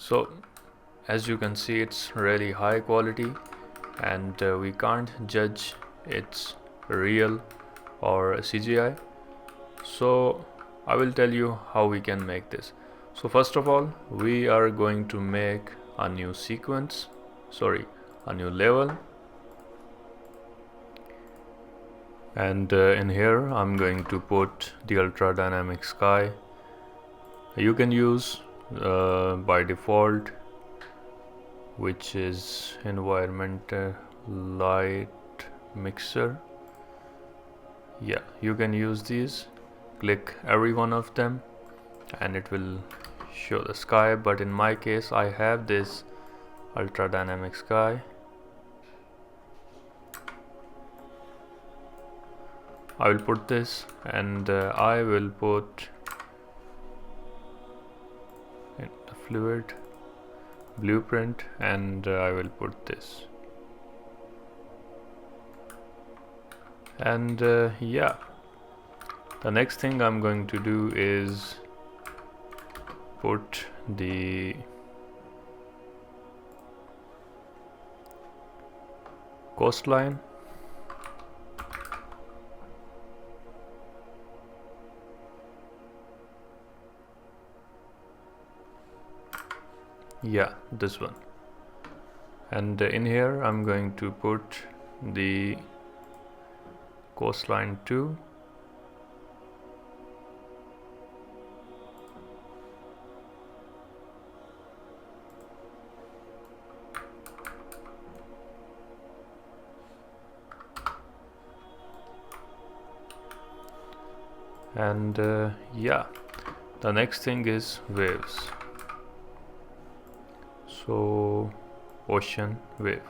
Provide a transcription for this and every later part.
So as you can see, it's really high quality, and we can't judge it's real or CGI. So I will tell you how we can make this. So first of all, we are going to make a new sequence, a new level, and in here I'm going to put the ultra dynamic sky. You can use by default, which is environment light mixer. Yeah, you can use these. Click every one of them and it will show the sky, but in my case I have this ultra dynamic sky. I will put this, and I will put in the fluid blueprint, and I will put this, and yeah, the next thing I'm going to do is put the coastline. Yeah, this one. And in here I'm going to put the coastline 2. And yeah, the next thing is waves. So ocean wave.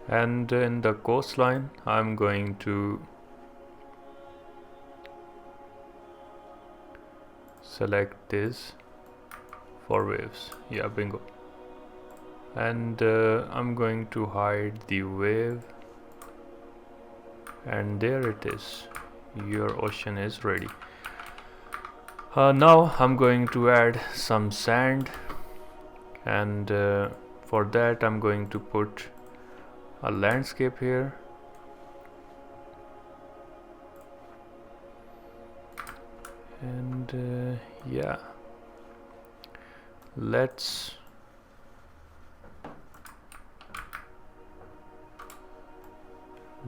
And in the coastline I'm going to select this for waves. Yeah, bingo. And I'm going to hide the wave, and there it is. Your ocean is ready. Now I'm going to add some sand, and for that I'm going to put a landscape here. And yeah, let's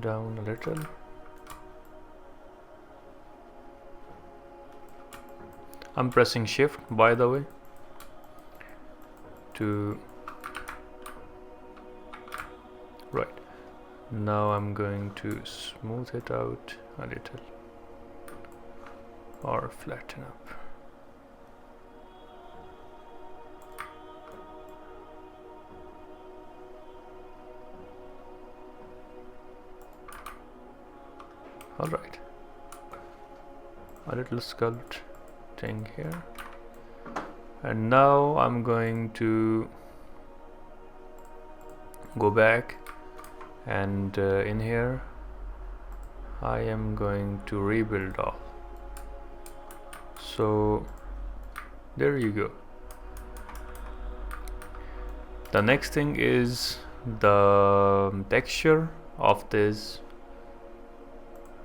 down a little. I'm pressing shift, by the way, to right. Now I'm going to smooth it out a little, or flatten up. Alright, a little sculpting here, and now I'm going to go back, and in here I am going to rebuild all. So there you go. The next thing is the texture of this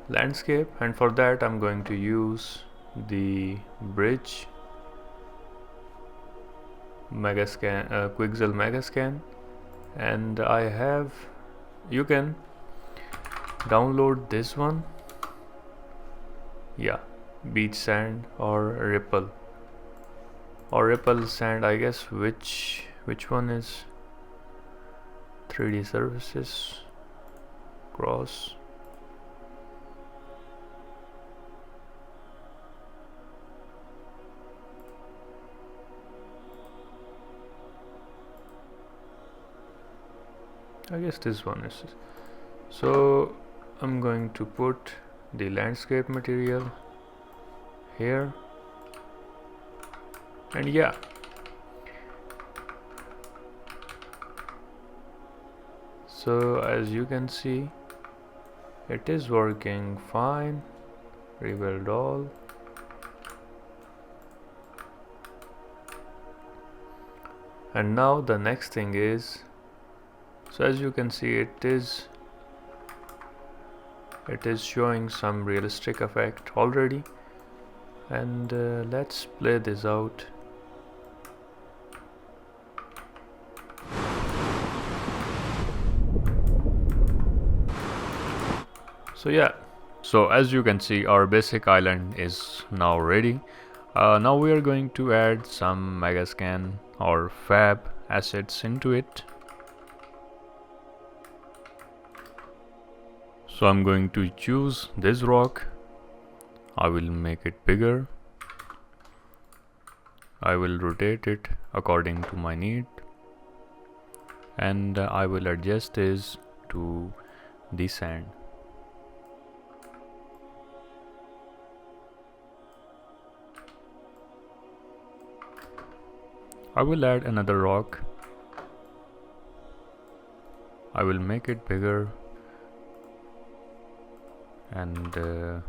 landscape, and for that I'm going to use the bridge megascan, Quixel megascan, and I have, you can download this one. Yeah, beach sand or ripple sand, I guess. Which one is 3D services cross? I guess this one is. So I'm going to put the landscape material here, and yeah, so as you can see, It is working fine. Rebuild all. And now the next thing is, so as you can see, it is showing some realistic effect already. And let's play this out. So yeah, so as you can see, our basic island is now ready. Now we are going to add some megascan or fab assets into it. So I'm going to choose this rock. I will make it bigger. I will rotate it according to my need, and I will adjust this to the sand. I will add another rock. I will make it bigger, and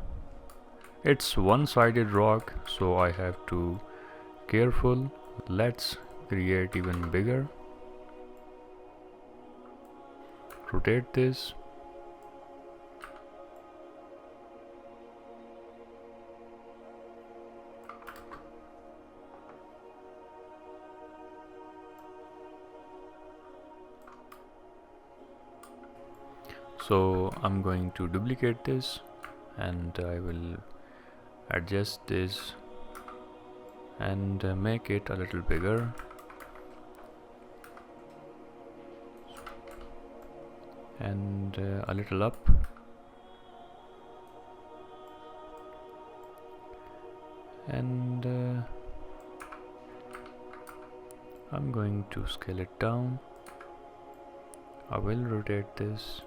it's one-sided rock, so I have to careful. Let's create even bigger. Rotate this. So I'm going to duplicate this, and I will adjust this and make it a little bigger. And a little up. And I'm going to scale it down. I will rotate this.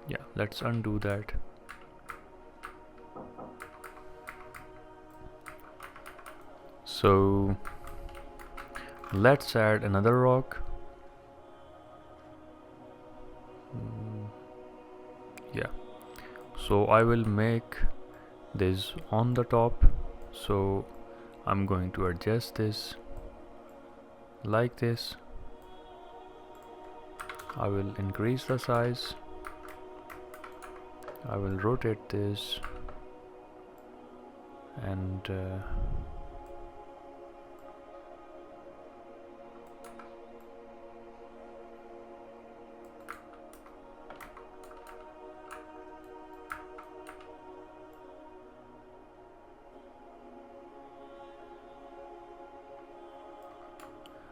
Yeah, let's undo that. So let's add another rock. Yeah, so I will make this on the top, so I'm going to adjust this like this. I will increase the size. I will rotate this, and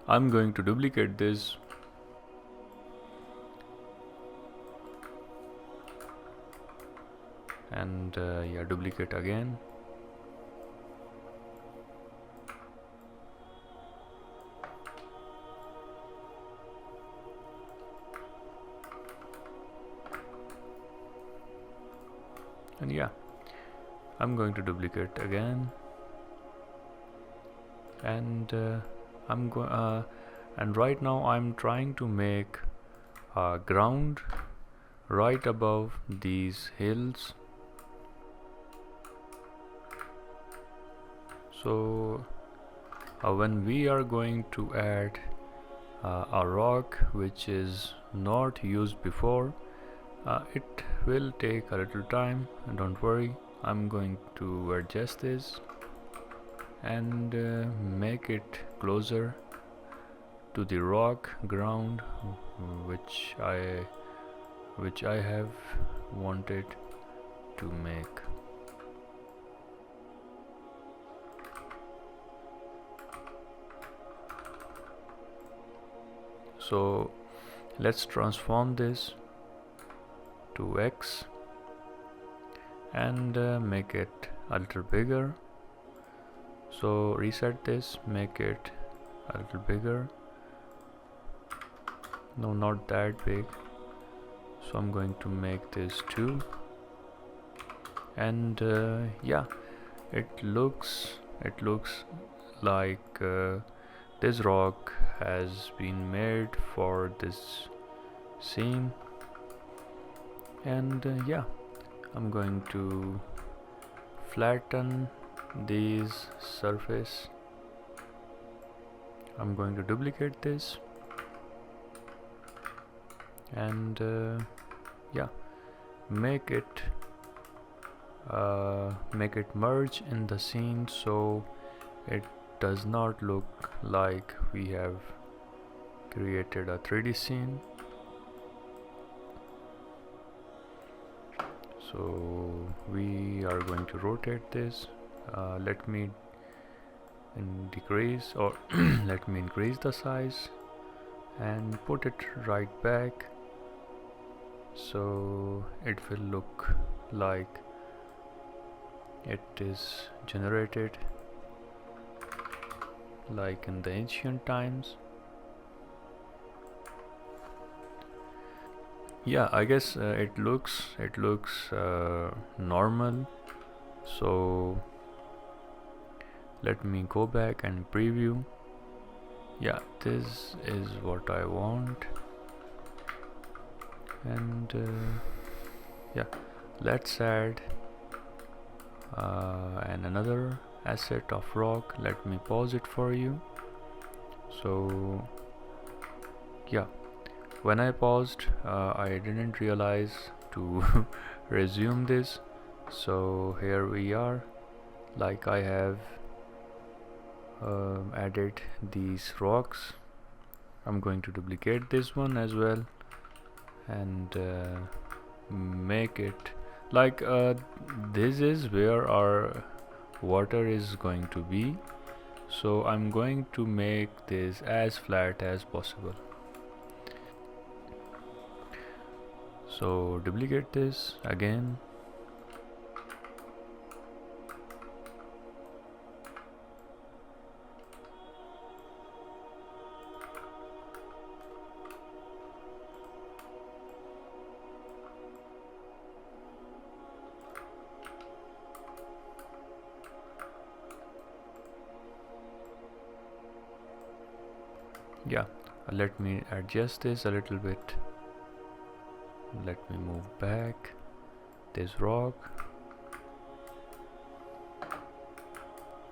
I'm going to duplicate this. And yeah, duplicate again. And yeah, I'm going to duplicate again, and and right now I'm trying to make a ground right above these hills. So when we are going to add a rock which is not used before, it will take a little time, and don't worry, I'm going to adjust this and make it closer to the rock ground which I have wanted to make. So let's transform this to X and make it a little bigger. So reset this, make it a little bigger. No, not that big. So I'm going to make this 2, and yeah, it looks like this rock has been made for this scene. And yeah, I'm going to flatten these surface. I'm going to duplicate this and yeah, make it merge in the scene so it does not look like we have created a 3D scene. So we are going to rotate this. Let me decrease, or let me increase the size and put it right back so it will look like it is generated like in the ancient times. Yeah, I guess it looks normal. So let me go back and preview. Yeah, this is what I want. And yeah, let's add another asset of rock. Let me pause it for you. So yeah, when I paused, I didn't realize to resume this. So here we are, like I have added these rocks. I'm going to duplicate this one as well and make it like this is where our water is going to be. So I'm going to make this as flat as possible. So duplicate this again. Yeah, let me adjust this a little bit. Let me move back this rock.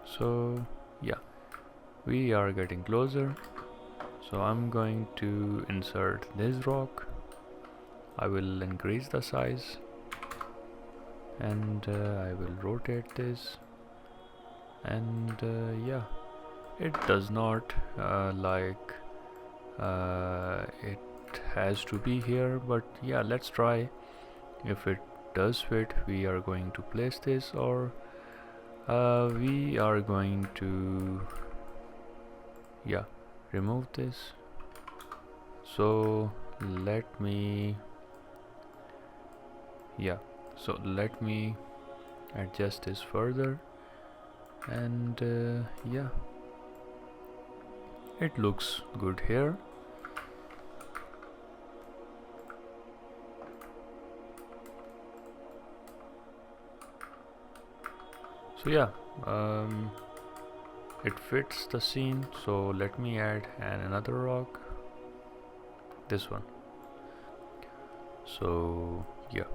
So yeah, we are getting closer. So I'm going to insert this rock. I will increase the size and I will rotate this, and yeah, it does not like it has to be here, but yeah, let's try. If it does fit, we are going to place this, or we are going to yeah, remove this. So let me adjust this further, and yeah, it looks good here. So yeah, it fits the scene. So let me add another rock, this one. So yeah,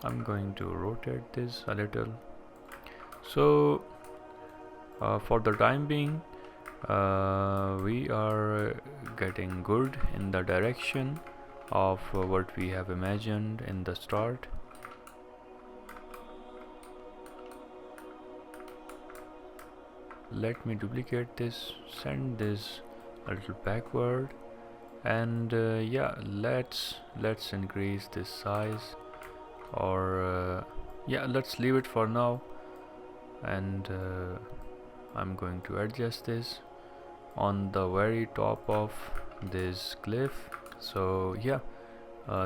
I'm going to rotate this a little. So for the time being, we are getting good in the direction of what we have imagined in the start. Let me duplicate this, send this a little backward, and yeah, let's increase this size, or yeah, let's leave it for now, and I'm going to adjust this on the very top of this cliff. So yeah,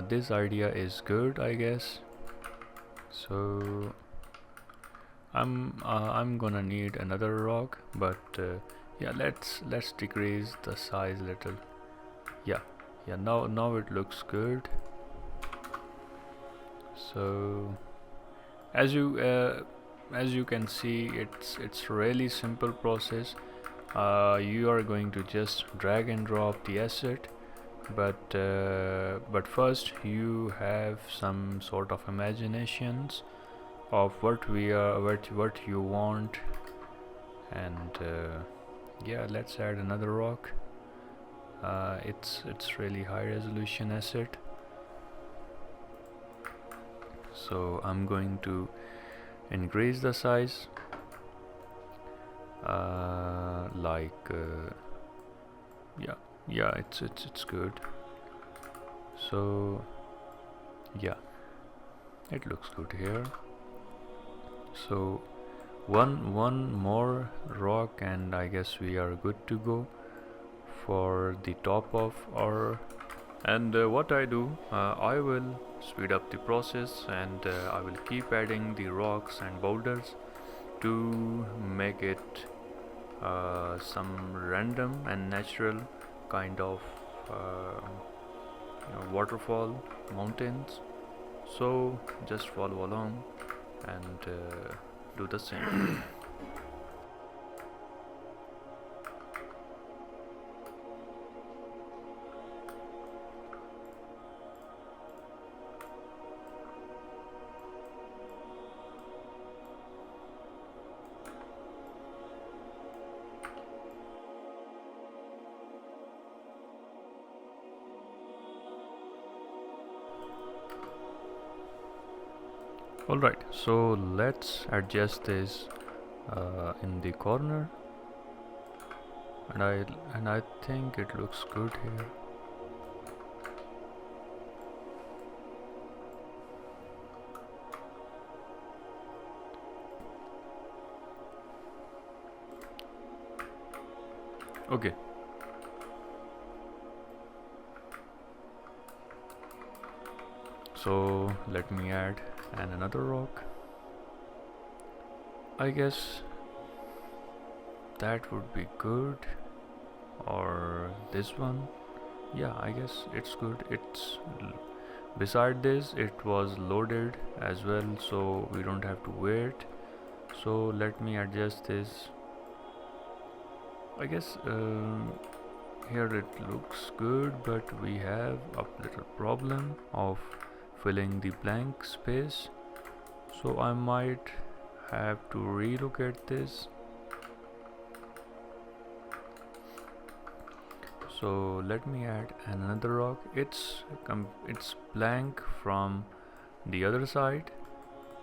this idea is good, I guess. So I'm gonna need another rock, but yeah, let's decrease the size a little. Yeah, now it looks good. So as you as you can see, it's really simple process. You are going to just drag and drop the asset, but first you have some sort of imaginations of what you want, and yeah, let's add another rock. It's really high resolution asset, so I'm going to increase the size, yeah, it's good. So yeah, it looks good here. So one more rock and I guess we are good to go for the top of our. And what I do, I will speed up the process, and I will keep adding the rocks and boulders to make it some random and natural kind of waterfall, mountains. So just follow along and do the same. Alright, so let's adjust this in the corner, and I think it looks good here. Okay. So let me add another rock. I guess that would be good, or this one. Yeah, I guess it's good. Beside this, it was loaded as well, so we don't have to wait. So let me adjust this. I guess here it looks good, but we have a little problem of filling the blank space, so I might have to relocate this. So let me add another rock. It's blank from the other side.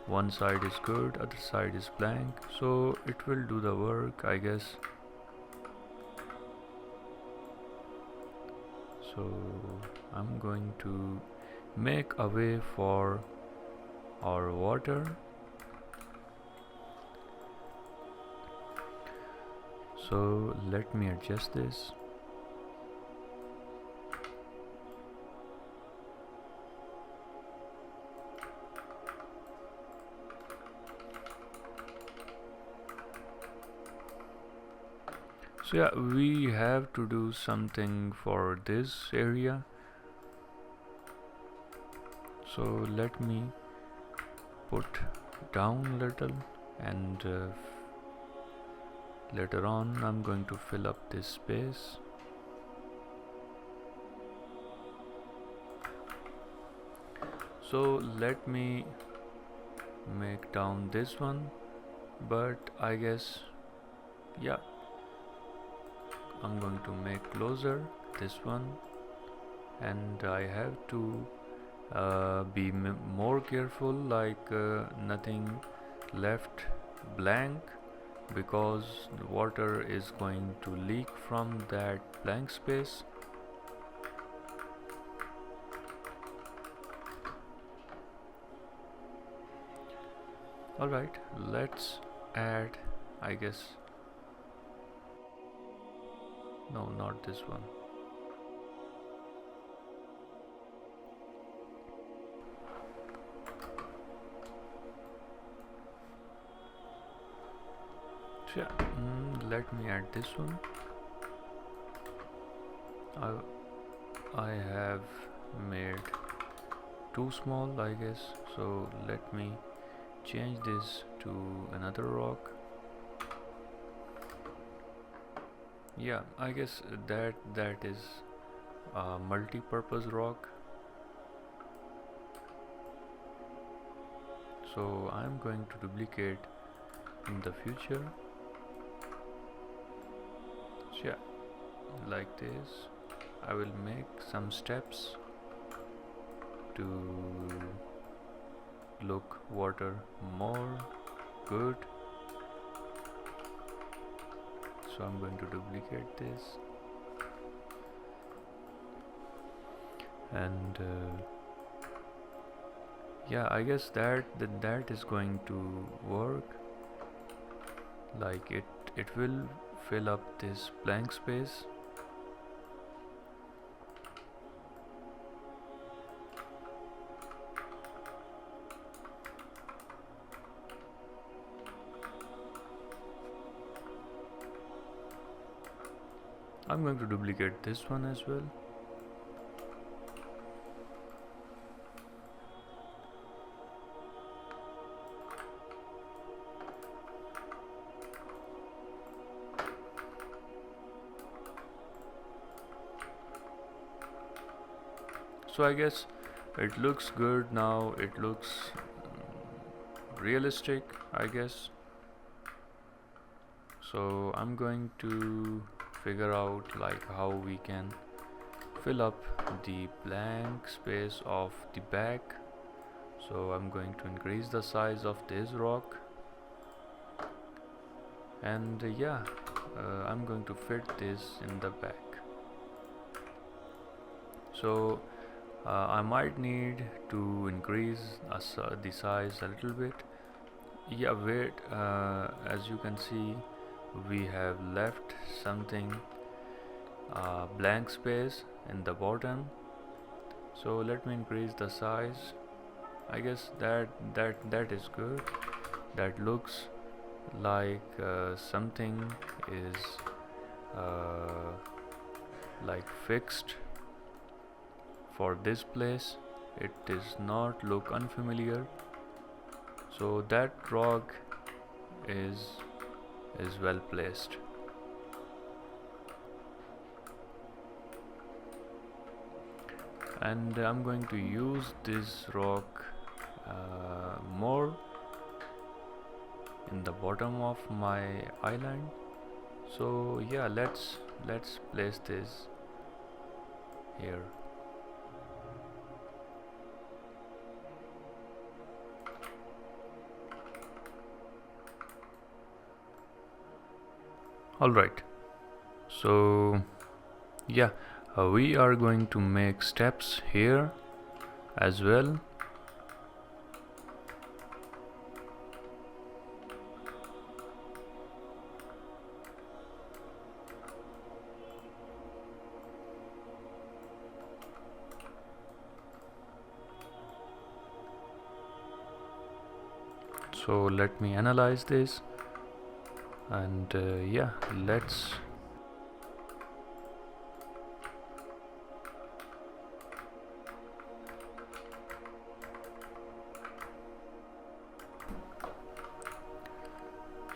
One side is good, other side is blank, so it will do the work, I guess. So I'm going to make a way for our water. So let me adjust this. So yeah, we have to do something for this area. So let me put down a little, and later on I'm going to fill up this space. So let me make down this one, but I guess, yeah, I'm going to make closer this one, and I have to be more careful, like nothing left blank, because the water is going to leak from that blank space. Alright, let's add, I guess, no, not this one. So yeah, let me add this one. I have made too small, I guess, so let me change this to another rock. Yeah, I guess that is a multi-purpose rock. So I'm going to duplicate in the future. So yeah, like this. I will make some steps to look water more good. So I'm going to duplicate this, and yeah, I guess that is going to work. Like it will fill up this blank space. I'm going to duplicate this one as well. So I guess it looks good now. It looks realistic, I guess. So I'm going to figure out like how we can fill up the blank space of the back. So I'm going to increase the size of this rock, and yeah, I'm going to fit this in the back. So I might need to increase the size a little bit. Yeah, wait, as you can see, we have left something blank space in the bottom. So let me increase the size. I guess that is good. That looks like something is like fixed for this place. It does not look unfamiliar. So that rock is well placed. And I'm going to use this rock more in the bottom of my island. So yeah, let's place this here. All right, so yeah, we are going to make steps here as well. So let me analyze this, and yeah, let's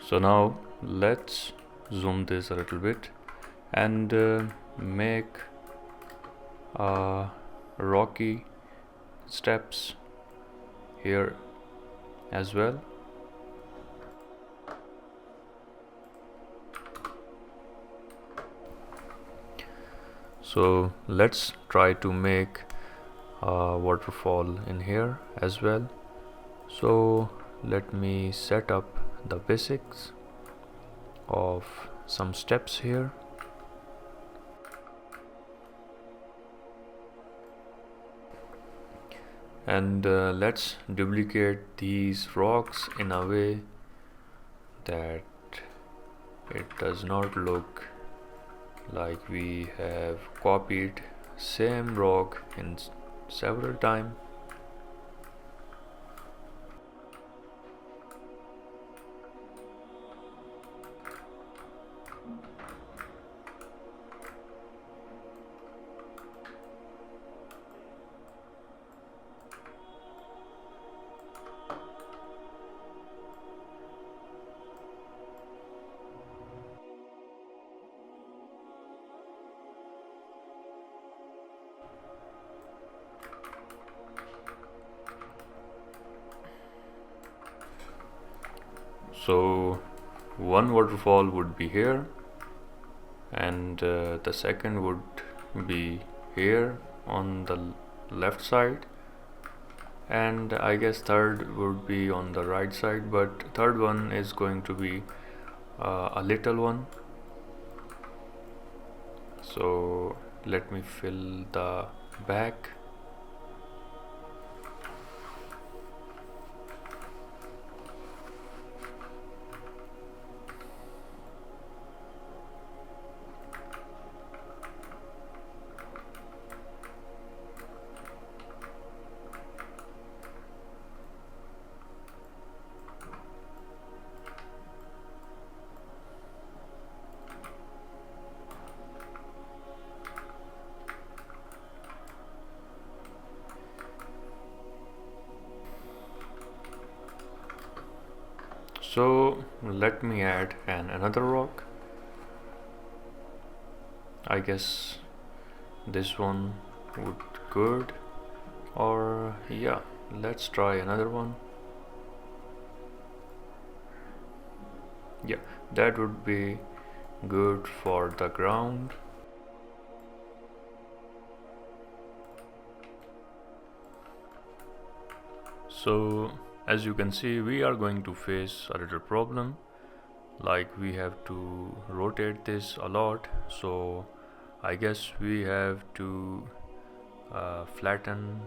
so now let's zoom this a little bit and make rocky steps here as well. So let's try to make a waterfall in here as well. So let me set up the basics of some steps here. And let's duplicate these rocks in a way that it does not look like we have copied same rock in several times. So one waterfall would be here, and the second would be here on the left side, and I guess third would be on the right side, but third one is going to be a little one. So let me fill the back. So let me add another rock. I guess this one would good, or yeah, let's try another one. Yeah, that would be good for the ground. So as you can see, we are going to face a little problem, like we have to rotate this a lot. So I guess we have to flatten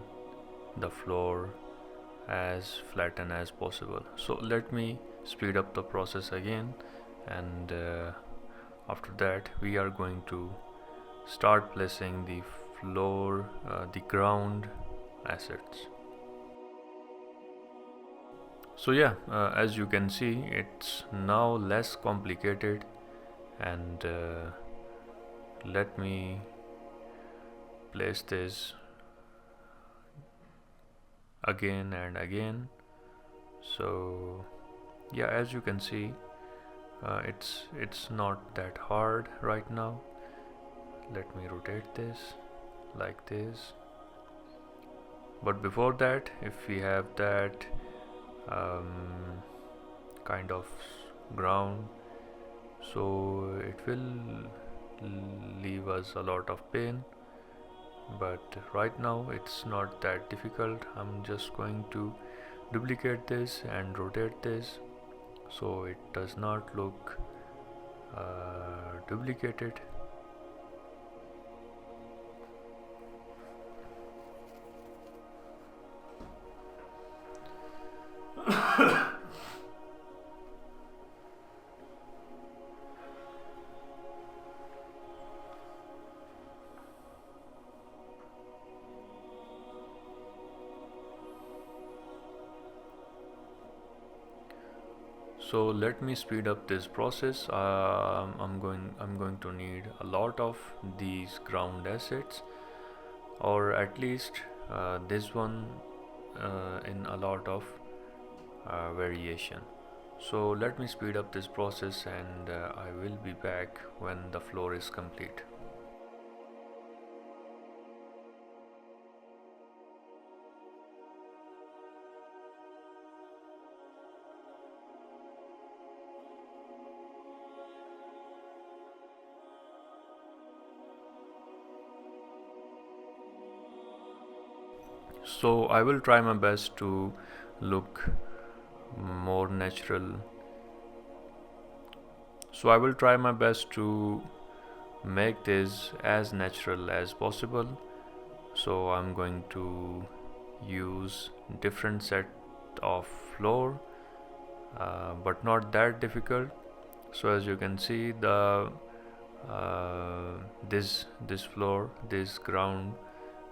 the floor as flatten as possible. So let me speed up the process again, and after that we are going to start placing the floor, the ground assets. So yeah, as you can see, it's now less complicated, and let me place this again and again. So yeah, as you can see, it's not that hard right now. Let me rotate this like this. But before that, if we have that kind of ground, so it will leave us a lot of pain, but right now it's not that difficult. I'm just going to duplicate this and rotate this so it does not look duplicated. So let me speed up this process. I'm going to need a lot of these ground assets, or at least this one in a lot of variation. So let me speed up this process, and I will be back when the floor is complete. So I will try my best to look more natural. So I will try my best to make this as natural as possible. So I'm going to use different set of floor, but not that difficult. So as you can see, the this floor, this ground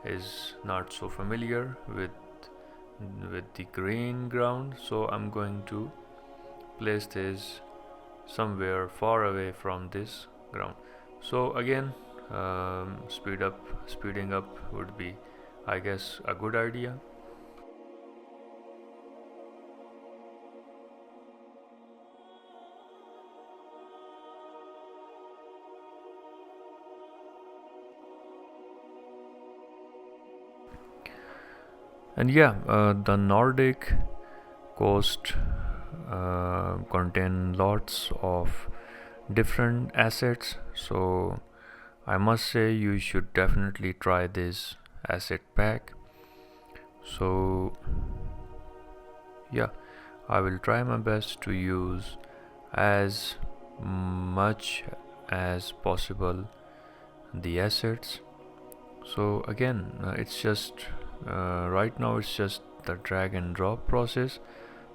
is not so familiar with the green ground, so I'm going to place this somewhere far away from this ground. So again, speeding up would be, I guess, a good idea. And yeah, the Nordic coast contain lots of different assets, so I must say you should definitely try this asset pack. So yeah, I will try my best to use as much as possible the assets. So again, it's just right now it's just the drag and drop process.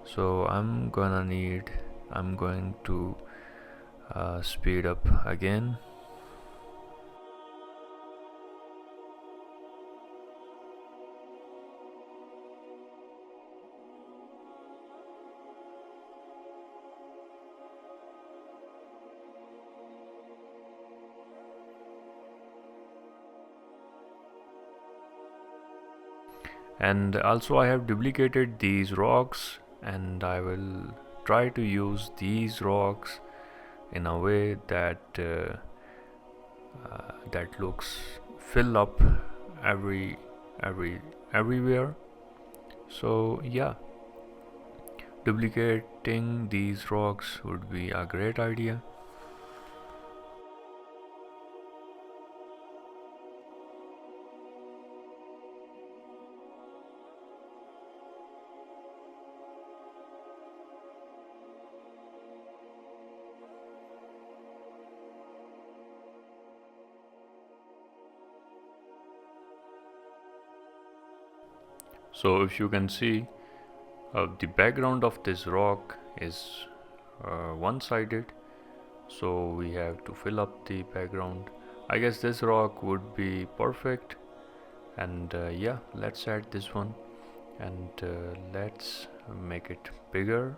So I'm going to speed up again. And also I have duplicated these rocks, and I will try to use these rocks in a way that looks fill up every every everywhere. So yeah, duplicating these rocks would be a great idea. So if you can see, the background of this rock is one-sided, so we have to fill up the background. I guess this rock would be perfect, and yeah, let's add this one, and let's make it bigger.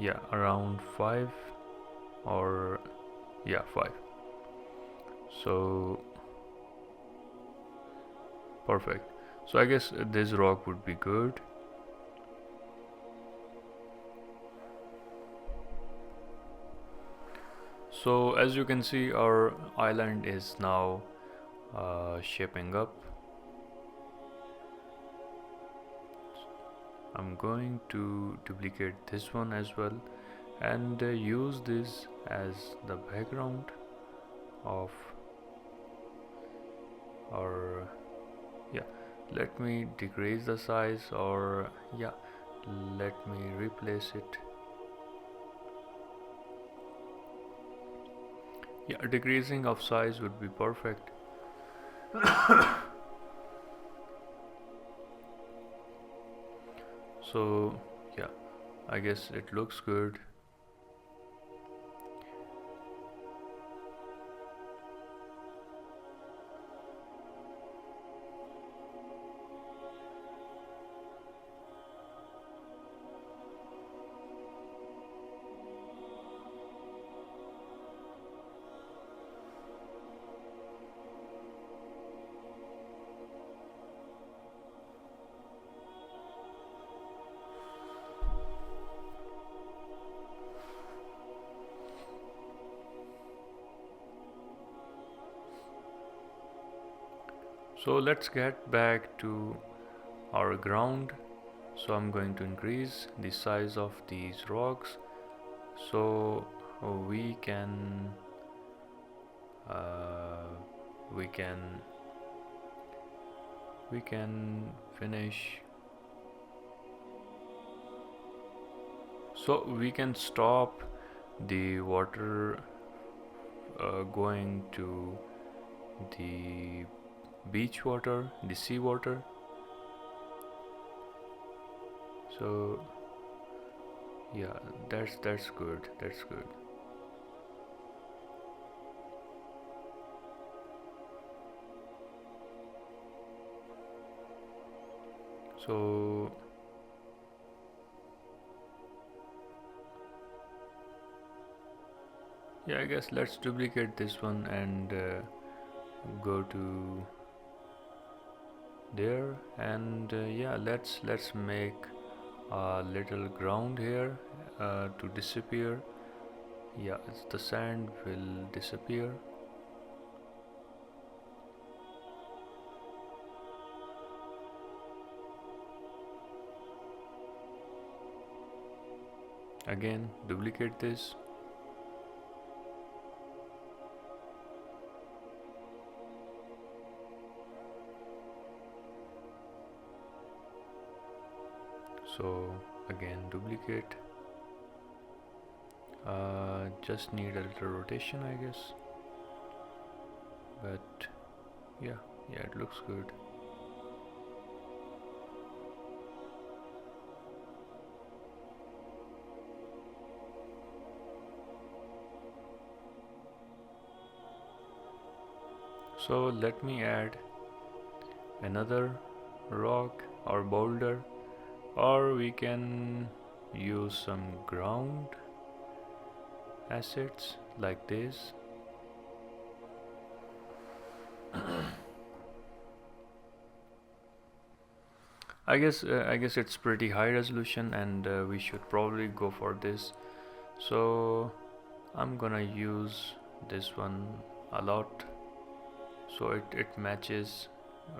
Yeah, around 5, or yeah, 5. So perfect. So I guess this rock would be good. So as you can see, our island is now shaping up. I'm going to duplicate this one as well, and use this as the background of our, yeah, let me decrease the size, or yeah, let me replace it. Yeah, decreasing of size would be perfect. So yeah, I guess it looks good. So let's get back to our ground. So I'm going to increase the size of these rocks, so we can uh, we can we can finish, so we can stop the water going to the beach water, the sea water. So yeah, that's good, that's good. So yeah, I guess let's duplicate this one and go to there, and yeah, let's make a little ground here to disappear. Yeah, the sand will disappear. Again, duplicate this. So again, duplicate. Just need a little rotation, I guess. But yeah, it looks good. So let me add another rock or boulder, or we can use some ground assets like this. I guess it's pretty high resolution, and we should probably go for this. So I'm gonna use this one a lot, so it matches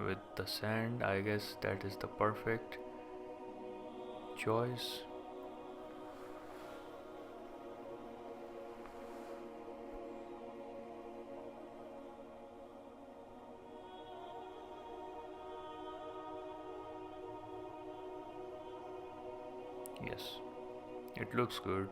with the sand. I guess that is the perfect choice. Yes, it looks good.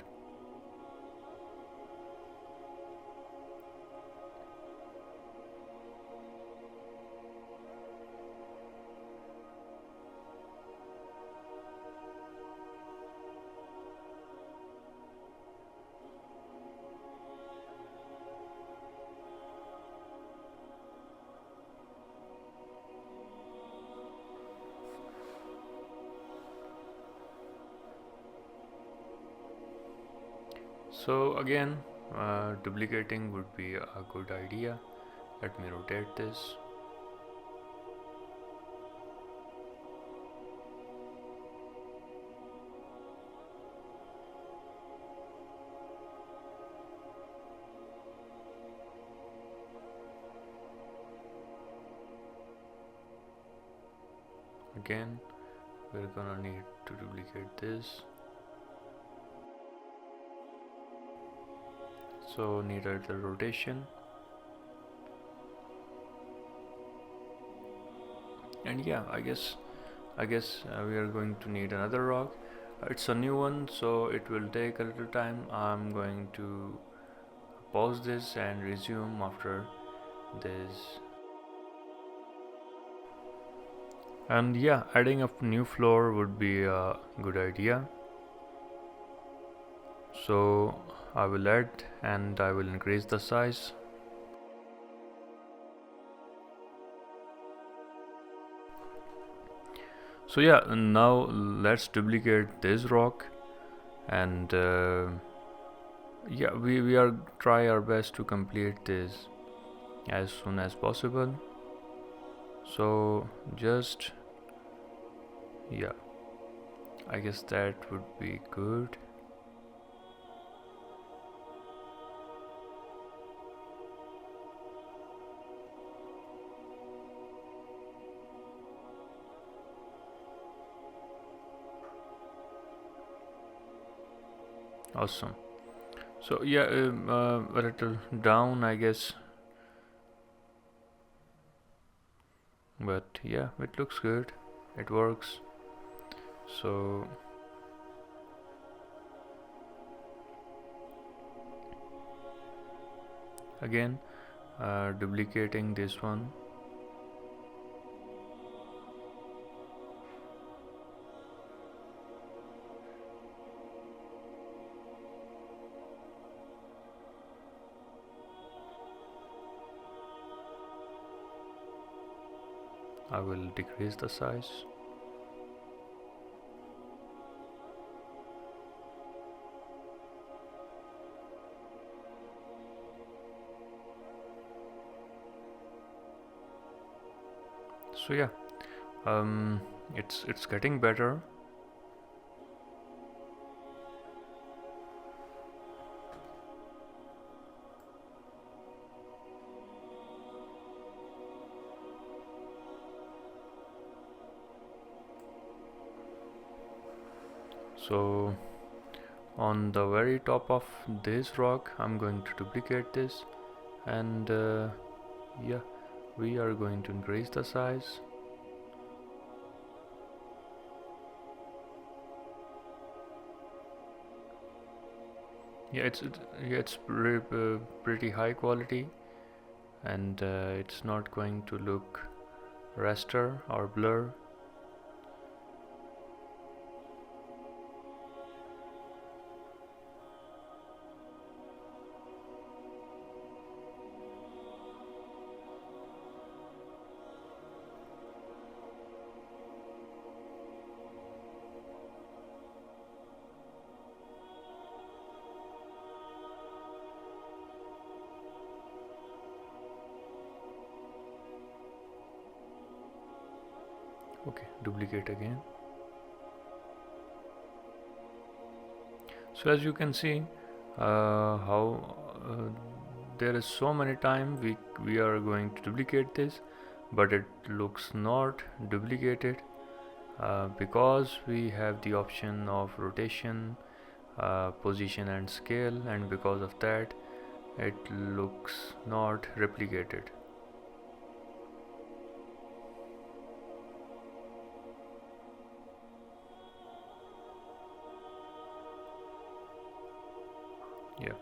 So again, duplicating would be a good idea. Let me rotate this. Again, we're gonna need to duplicate this. So need a little rotation. And yeah, I guess we are going to need another rock. It's a new one, so it will take a little time. I'm going to pause this and resume after this. And yeah, adding a new floor would be a good idea. So I will add, and I will increase the size. So yeah, now let's duplicate this rock, and yeah, we are try our best to complete this as soon as possible. So just, yeah, I guess that would be good. Awesome. So yeah, a little down, I guess, but yeah, it looks good. It works. So again, duplicating this one. I will decrease the size. So yeah, it's getting better. So on the very top of this rock I'm going to duplicate this, and yeah, we are going to increase the size. Yeah, it's pretty high quality, and it's not going to look raster or blur. Okay, duplicate again. So as you can see, how there is so many time we are going to duplicate this, but it looks not duplicated because we have the option of rotation, position and scale, and because of that it looks not replicated. Yeah.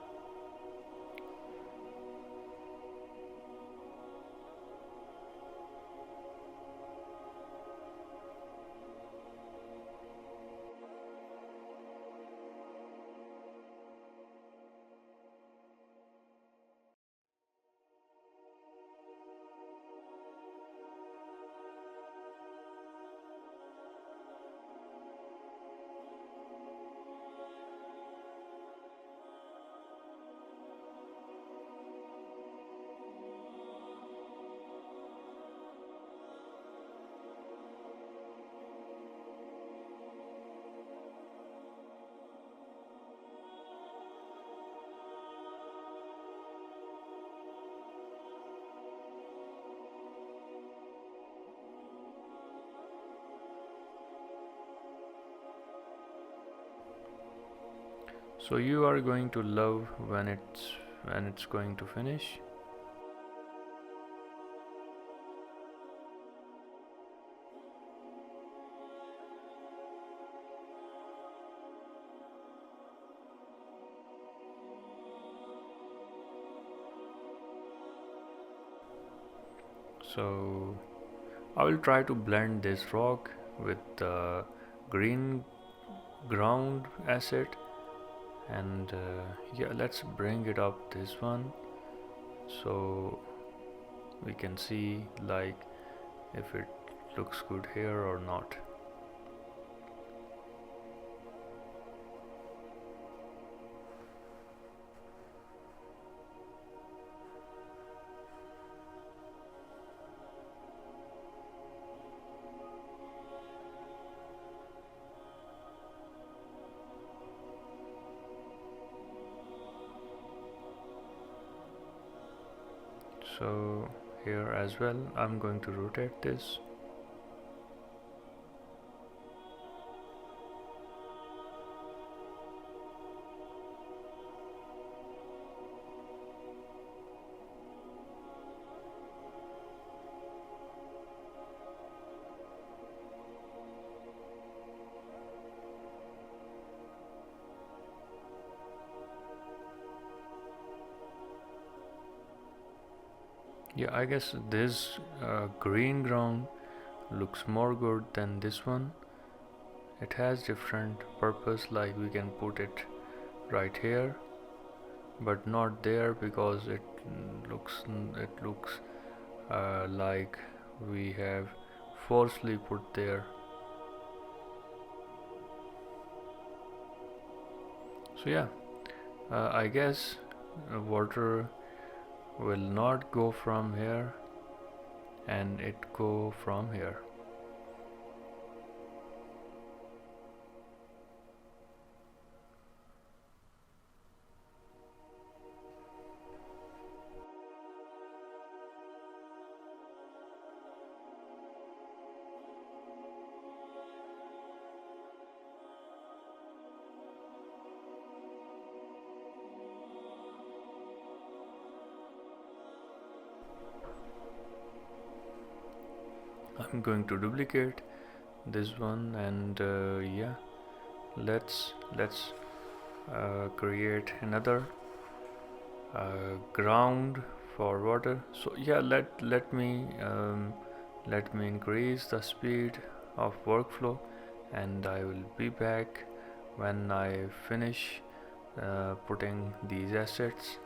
So you are going to love when it's going to finish. So I will try to blend this rock with the green ground asset, and yeah, let's bring it up this one so we can see like if it looks good here or not. So here as well I'm going to rotate this. Yeah, I guess this green ground looks more good than this one. It has different purpose, like we can put it right here but not there because it looks like we have forcefully put there. So yeah, I guess water will not go from here and it go from here. I'm going to duplicate this one, and yeah, let's create another ground for water. So yeah, let me increase the speed of workflow, and I will be back when I finish putting these assets.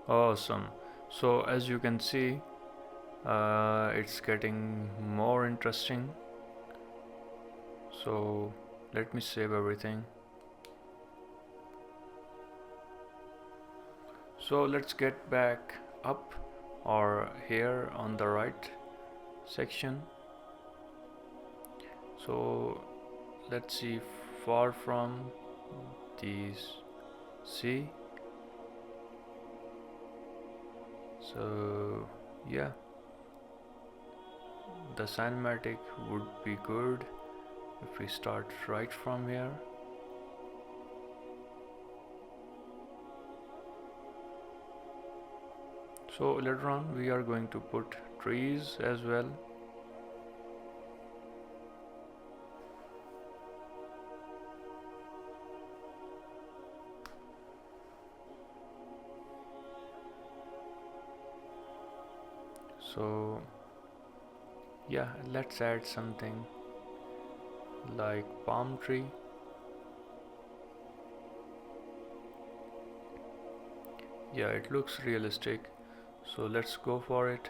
Awesome. So as you can see, it's getting more interesting. So let me save everything. So let's get back up or here on the right section. So let's see, far from these sea. So yeah, the cinematic would be good if we start right from here. So later on we are going to put trees as well. So yeah, let's add something like palm tree. Yeah, it looks realistic, so let's go for it.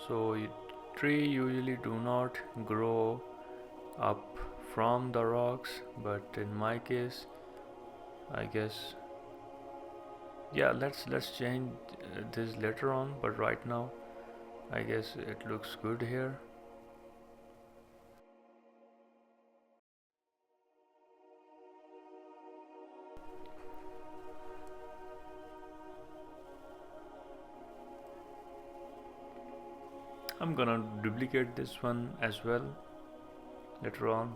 So tree usually do not grow up from the rocks, but in my case, I guess, yeah, let's change this later on, but right now I guess it looks good here. I'm gonna duplicate this one as well later on.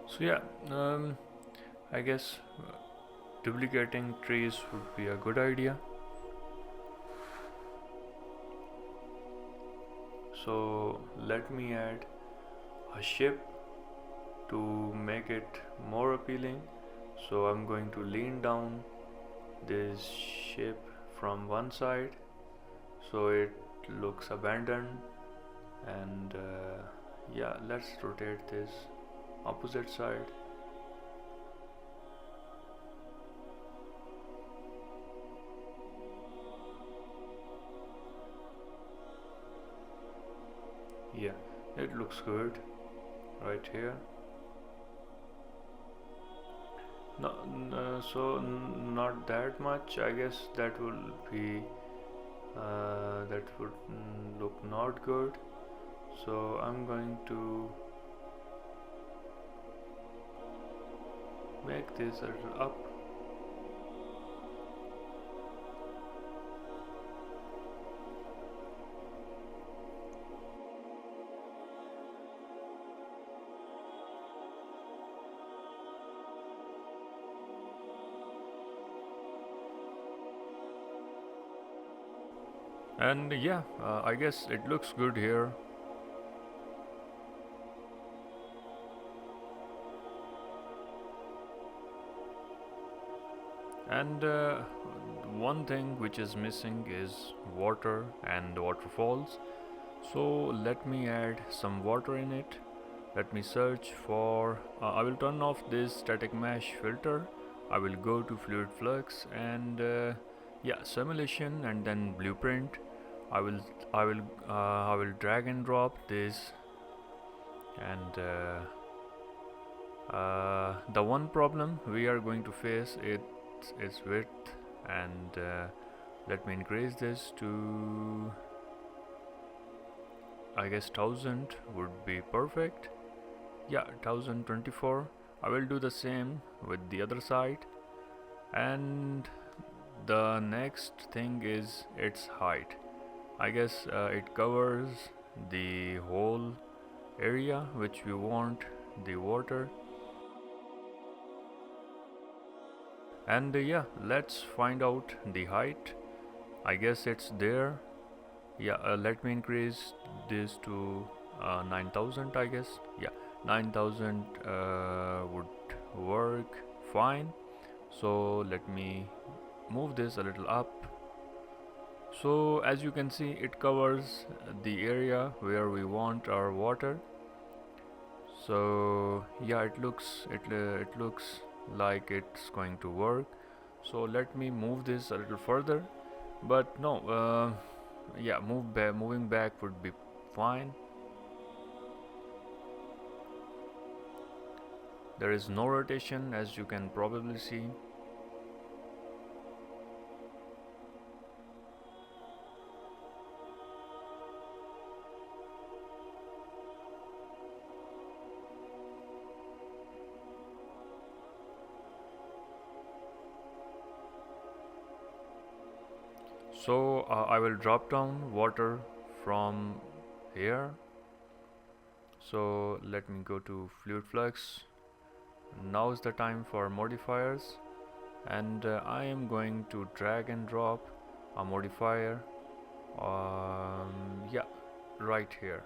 So yeah, I guess duplicating trees would be a good idea. So let me add a ship to make it more appealing. So I'm going to lean down this ship from one side so it looks abandoned, and yeah, let's rotate this opposite side. Yeah, it looks good right here. No, so not that much. I guess that will be that would look not good. So I'm going to make this a little up. And yeah, I guess it looks good here. And one thing which is missing is water and waterfalls. So let me add some water in it. Let me search for. I will turn off this static mesh filter. I will go to fluid flux and yeah, simulation and then blueprint. I will drag and drop this, and the one problem we are going to face it is width, and let me increase this to, I guess 1000 would be perfect. Yeah, 1024. I will do the same with the other side. And the next thing is its height. I guess it covers the whole area which we want the water. And yeah, let's find out the height. I guess it's there. Yeah, let me increase this to 9000, I guess. Yeah, 9000 would work fine. So let me move this a little up. So as you can see, it covers the area where we want our water. So yeah, it looks like it's going to work. So let me move this a little further, but no, yeah, moving back would be fine. There is no rotation, as you can probably see. So I will drop down water from here. So let me go to fluid flux. Now is the time for modifiers, and I am going to drag and drop a modifier, yeah, right here.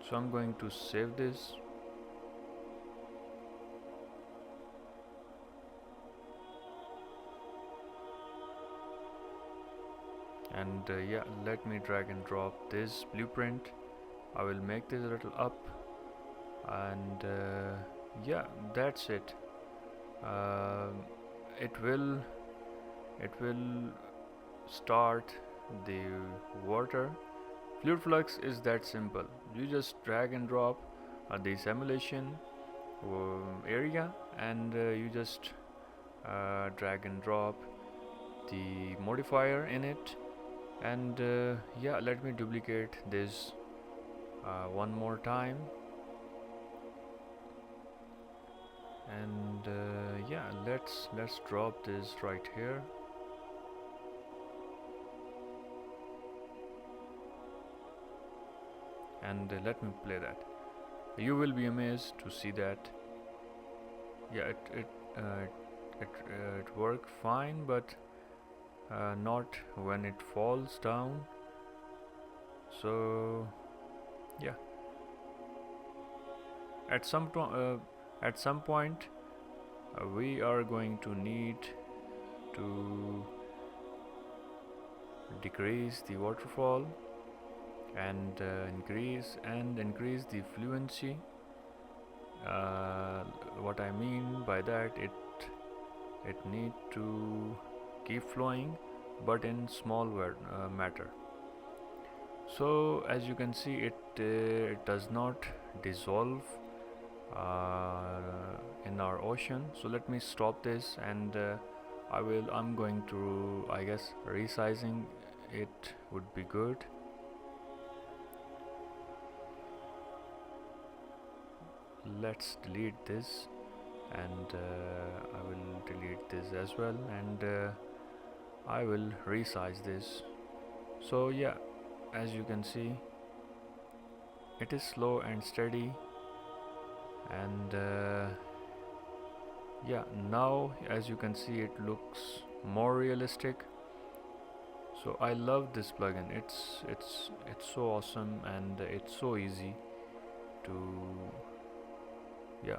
So I'm going to save this. And yeah, let me drag and drop this blueprint. I will make this a little up, and yeah, that's it. uh, it will start the water. Fluid flux is that simple. You just drag and drop the simulation area, and you just drag and drop the modifier in it. And yeah, let me duplicate this one more time. And yeah, let's drop this right here. And let me play that. You will be amazed to see that. Yeah, it worked fine, but not when it falls down. So yeah, at some point we are going to need to decrease the waterfall and increase the fluency. What I mean by that, it need to keep flowing, but in small matter. So as you can see, it does not dissolve in our ocean. So let me stop this, and I'm going to, I guess, resizing it would be good. Let's delete this, and I will delete this as well, and I will resize this. So yeah, as you can see, it is slow and steady, and Yeah, now as you can see, it looks more realistic. So I love this plugin. It's so awesome, and it's so easy to, yeah.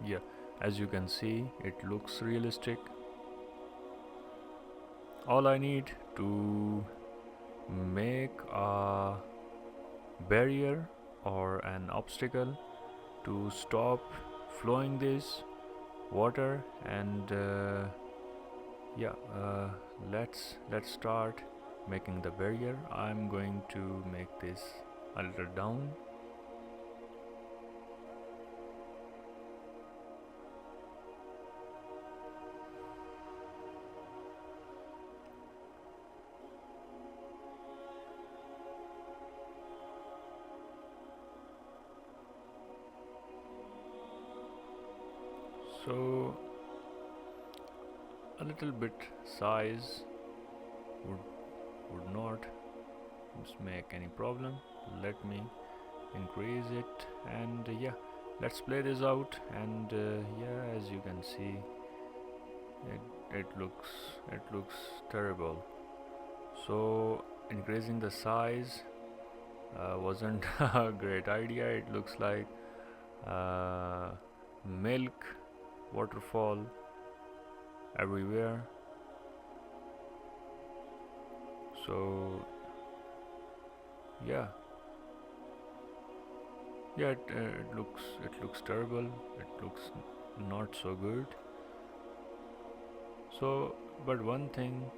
Yeah, as you can see, it looks realistic. All I need to make a barrier or an obstacle to stop flowing this water, and yeah, let's start making the barrier. I'm going to make this a little down. So a little bit size would not make any problem. Let me increase it, and yeah, let's play this out. And yeah, as you can see, it looks terrible. So increasing the size wasn't a great idea. It looks like milk waterfall everywhere. So yeah, yeah, it looks terrible. It looks not so good. So, but one thing,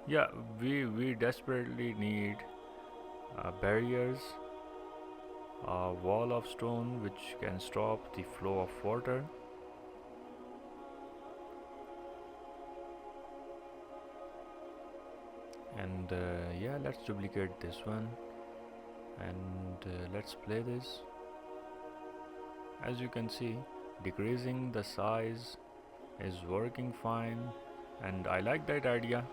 yeah, we desperately need barriers, a wall of stone which can stop the flow of water. And yeah, let's duplicate this one, and let's play this. As you can see, decreasing the size is working fine, and I like that idea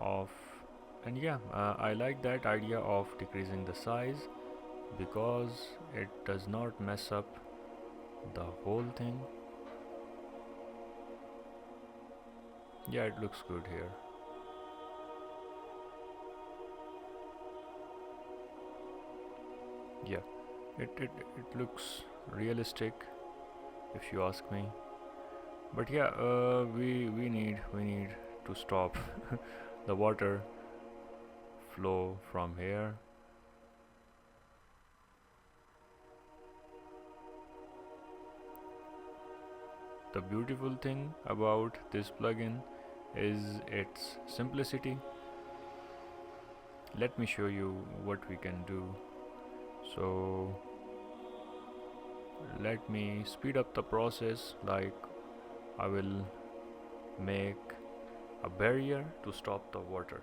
of, and yeah, I like that idea of decreasing the size because it does not mess up the whole thing. Yeah, it looks good here. Yeah, it looks realistic if you ask me. But yeah, we need to stop the water flow from here. The beautiful thing about this plugin is its simplicity. Let me show you what we can do. So let me speed up the process, like I will make a barrier to stop the water.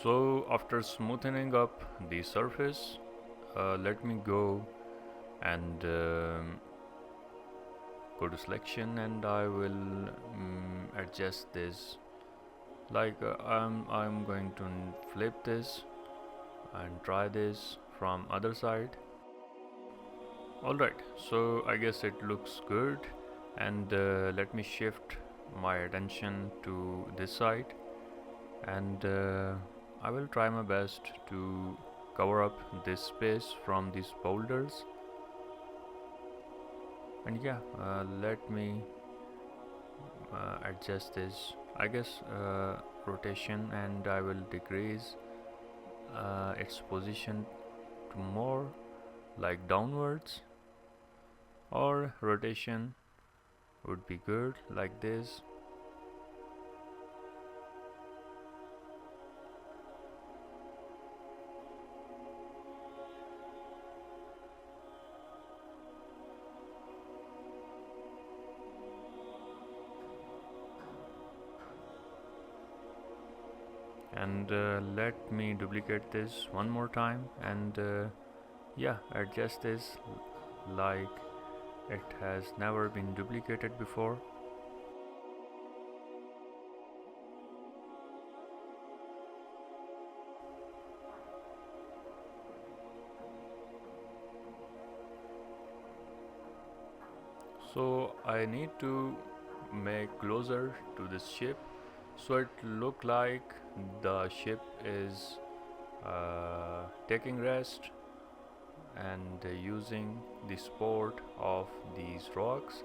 So after smoothing up the surface, let me go and go to selection, and I will adjust this. Like I'm going to flip this and try this from other side. Alright, so I guess it looks good, and let me shift my attention to this side, and I will try my best to cover up this space from these boulders. And yeah, let me adjust this, I guess, rotation, and I will decrease its position to more like downwards, or rotation would be good like this. And let me duplicate this one more time, and yeah, adjust this like it has never been duplicated before. So I need to make closer to this ship, so it look like the ship is taking rest and using the support of these rocks.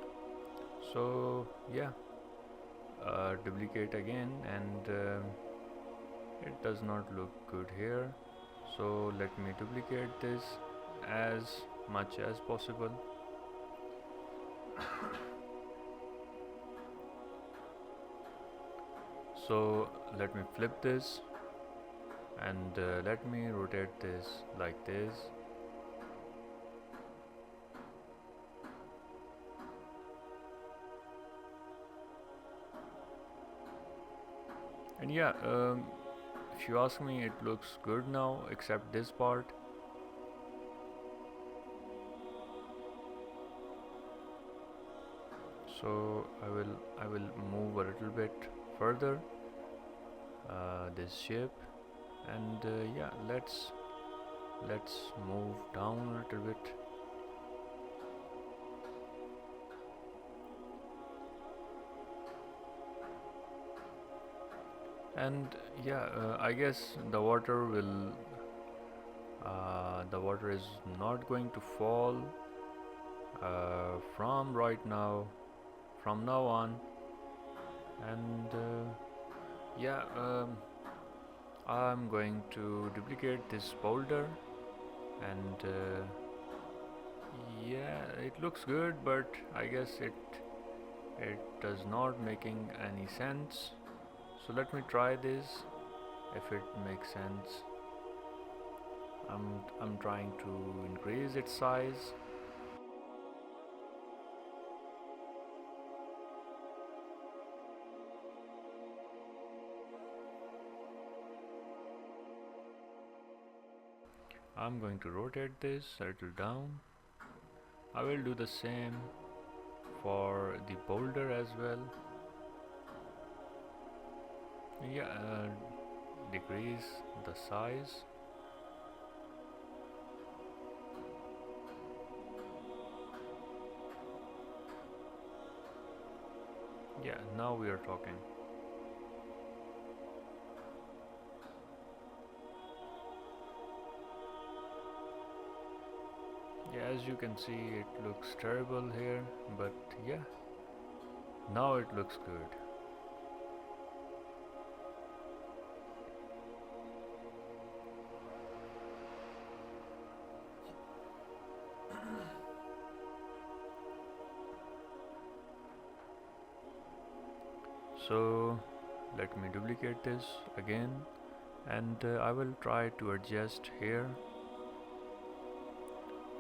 So yeah, duplicate again, and it does not look good here, so let me duplicate this as much as possible. So let me flip this, and let me rotate this like this. And yeah, if you ask me, it looks good now except this part. So I will move a little bit further this shape, and yeah, let's move down a little bit. And yeah, I guess the water is not going to fall from now on. And yeah, I'm going to duplicate this boulder, and yeah, it looks good, but I guess it does not making any sense. So let me try this if it makes sense. I'm trying to increase its size. I'm going to rotate this a little down. I will do the same for the boulder as well. Yeah, decrease the size. Yeah, now we are talking. Yeah, as you can see, it looks terrible here, but yeah, now it looks good. So let me duplicate this again, and I will try to adjust here.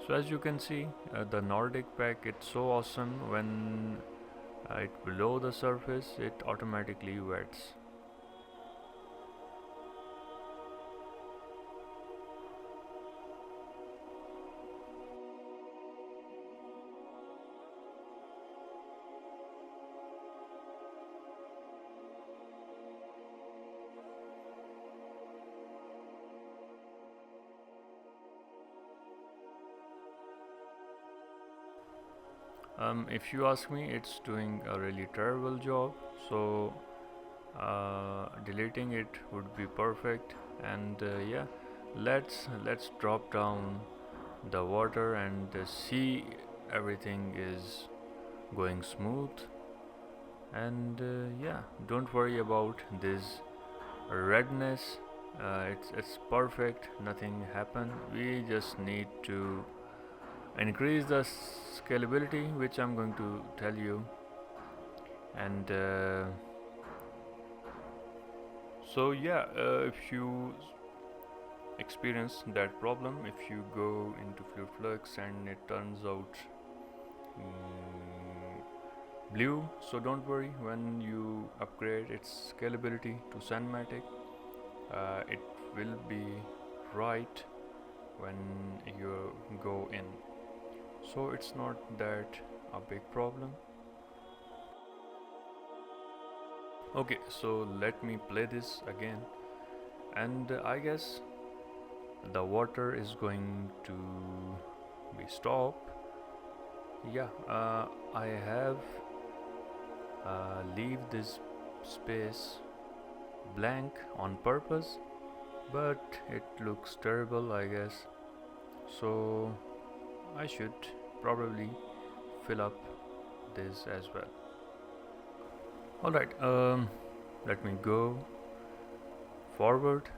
So as you can see, the Nordic pack, it's so awesome. When it below the surface, it automatically wets. If you ask me, it's doing a really terrible job. So deleting it would be perfect. And yeah, let's drop down the water and see everything is going smooth. And yeah, don't worry about this redness. It's perfect. Nothing happened. We just need to increase the scalability, which I'm going to tell you. And so yeah, if you experience that problem, if you go into Fluid Flux and it turns out blue, so don't worry. When you upgrade its scalability to Cinematic, it will be right when you go in, so it's not that a big problem. Okay, so let me play this again, and I guess the water is going to be stopped. Yeah, I have leave this space blank on purpose, but it looks terrible, I guess. So I should probably fill up this as well. Alright, let me go forward,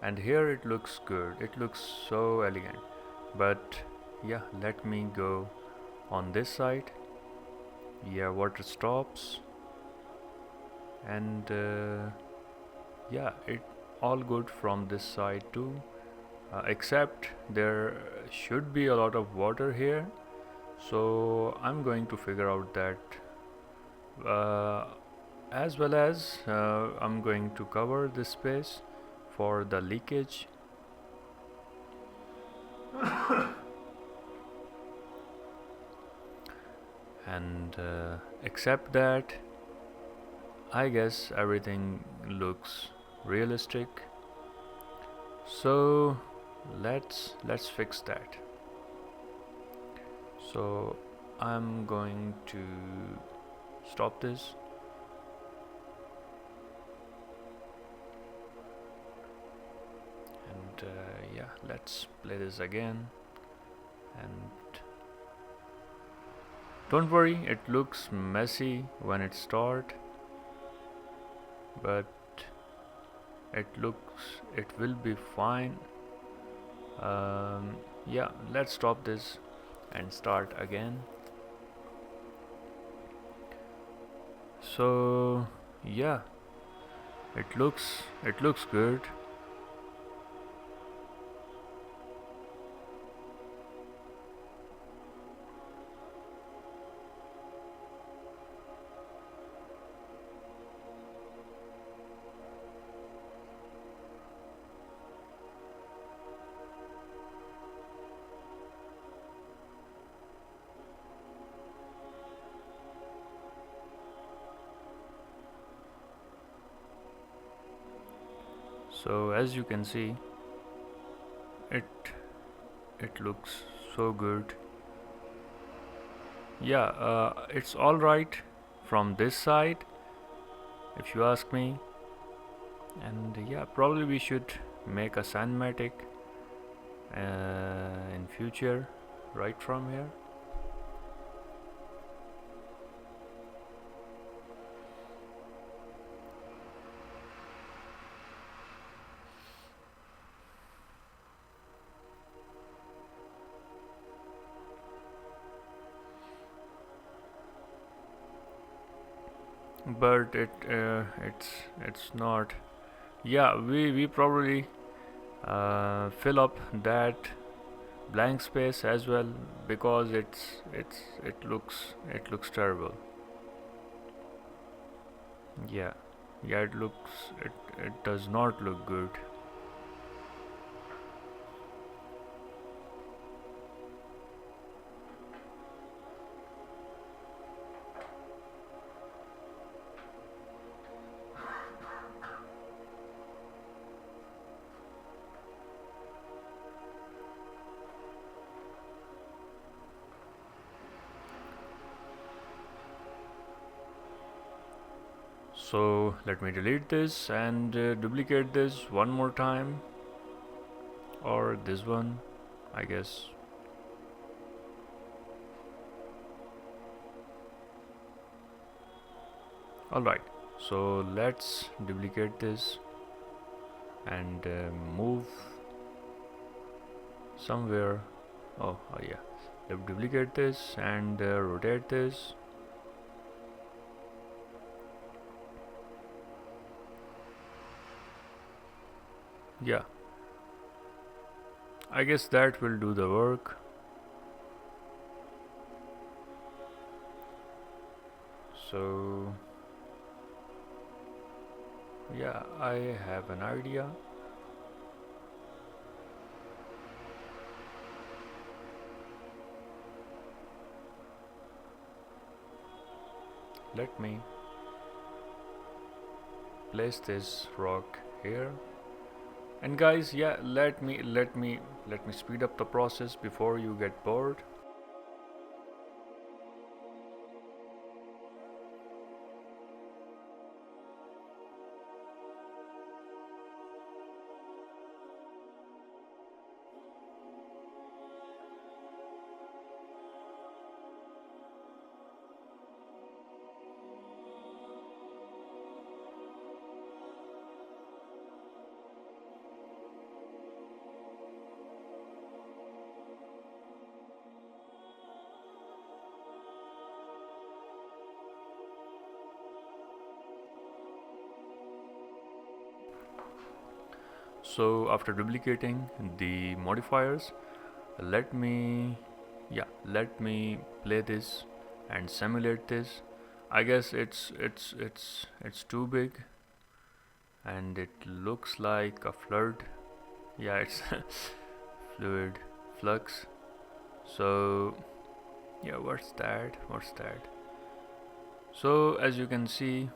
and here it looks good. It looks so elegant. But yeah, let me go on this side. Yeah, water stops, and yeah, it all good from this side too, except there should be a lot of water here, so I'm going to figure out that, as well as I'm going to cover this space for the leakage. And except that, I guess everything looks realistic. So let's fix that. So I'm going to stop this. And yeah, let's play this again. And don't worry, it looks messy when it starts, but it will be fine. Yeah, let's stop this and start again. So yeah, it looks good. So as you can see, it looks so good. Yeah, it's all right from this side, if you ask me. And yeah, probably we should make a cinematic in future right from here. But it's not. Yeah, we probably fill up that blank space as well, because it looks terrible. Yeah, it does not look good. So let me delete this and duplicate this one more time, or this one, I guess. Alright, so let's duplicate this and move somewhere. Oh yeah, let's duplicate this and rotate this. Yeah, I guess that will do the work. So yeah, I have an idea. Let me place this rock here. And guys, yeah, let me speed up the process before you get bored. So after duplicating the modifiers, let me play this and simulate this. I guess it's too big and it looks like a flood. Yeah, it's fluid flux. So yeah, what's that? So as you can see,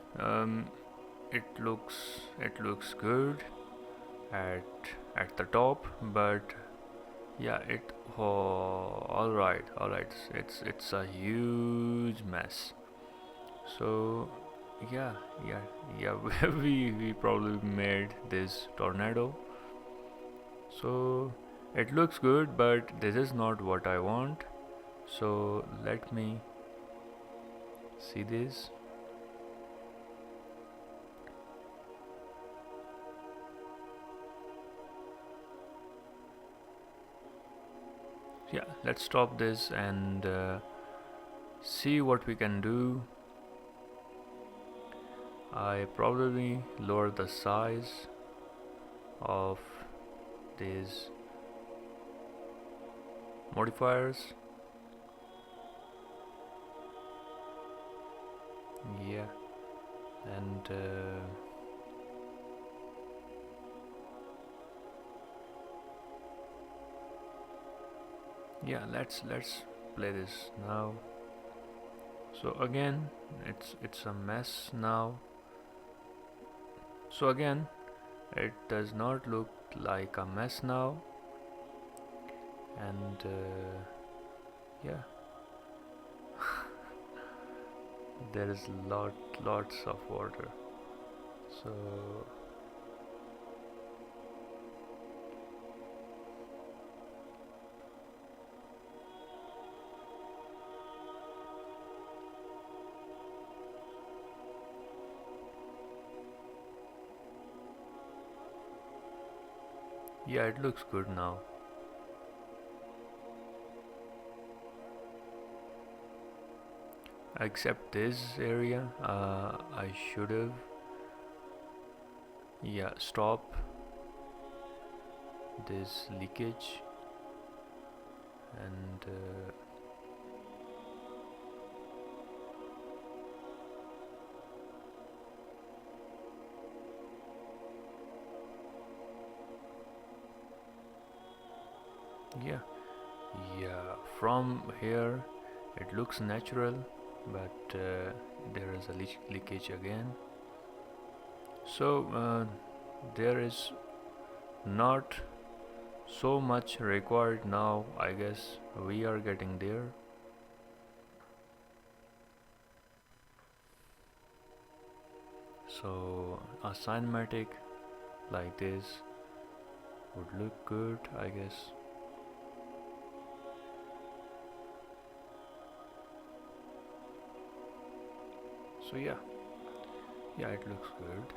it looks good at the top, but yeah, all right, it's a huge mess. So yeah, we probably made this tornado. So it looks good, but this is not what I want. So let me see this. Yeah, let's stop this and see what we can do. I probably lower the size of these modifiers. Yeah, and yeah, let's play this now. So again, it's a mess now. So again, it does not look like a mess now, and yeah, there is lots of water. So yeah, it looks good now. Except this area, I should have stop this leakage and yeah, from here it looks natural, but there is a leakage again. So there is not so much required now. I guess we are getting there. So a cinematic like this would look good, I guess. So yeah, it looks good.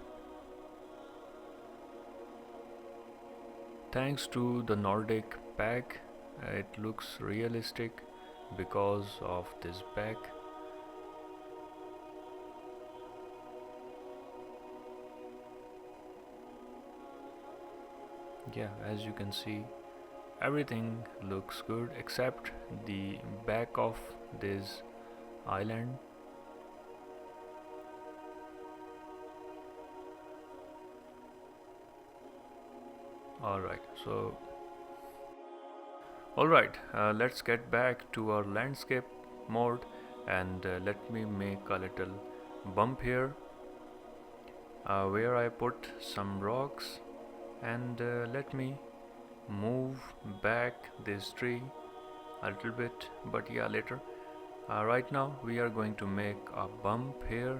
Thanks to the Nordic back, it looks realistic because of this back. Yeah, as you can see, everything looks good except the back of this island. Alright, let's get back to our landscape mode, and let me make a little bump here where I put some rocks, and let me move back this tree a little bit, but yeah, later. Right now we are going to make a bump here.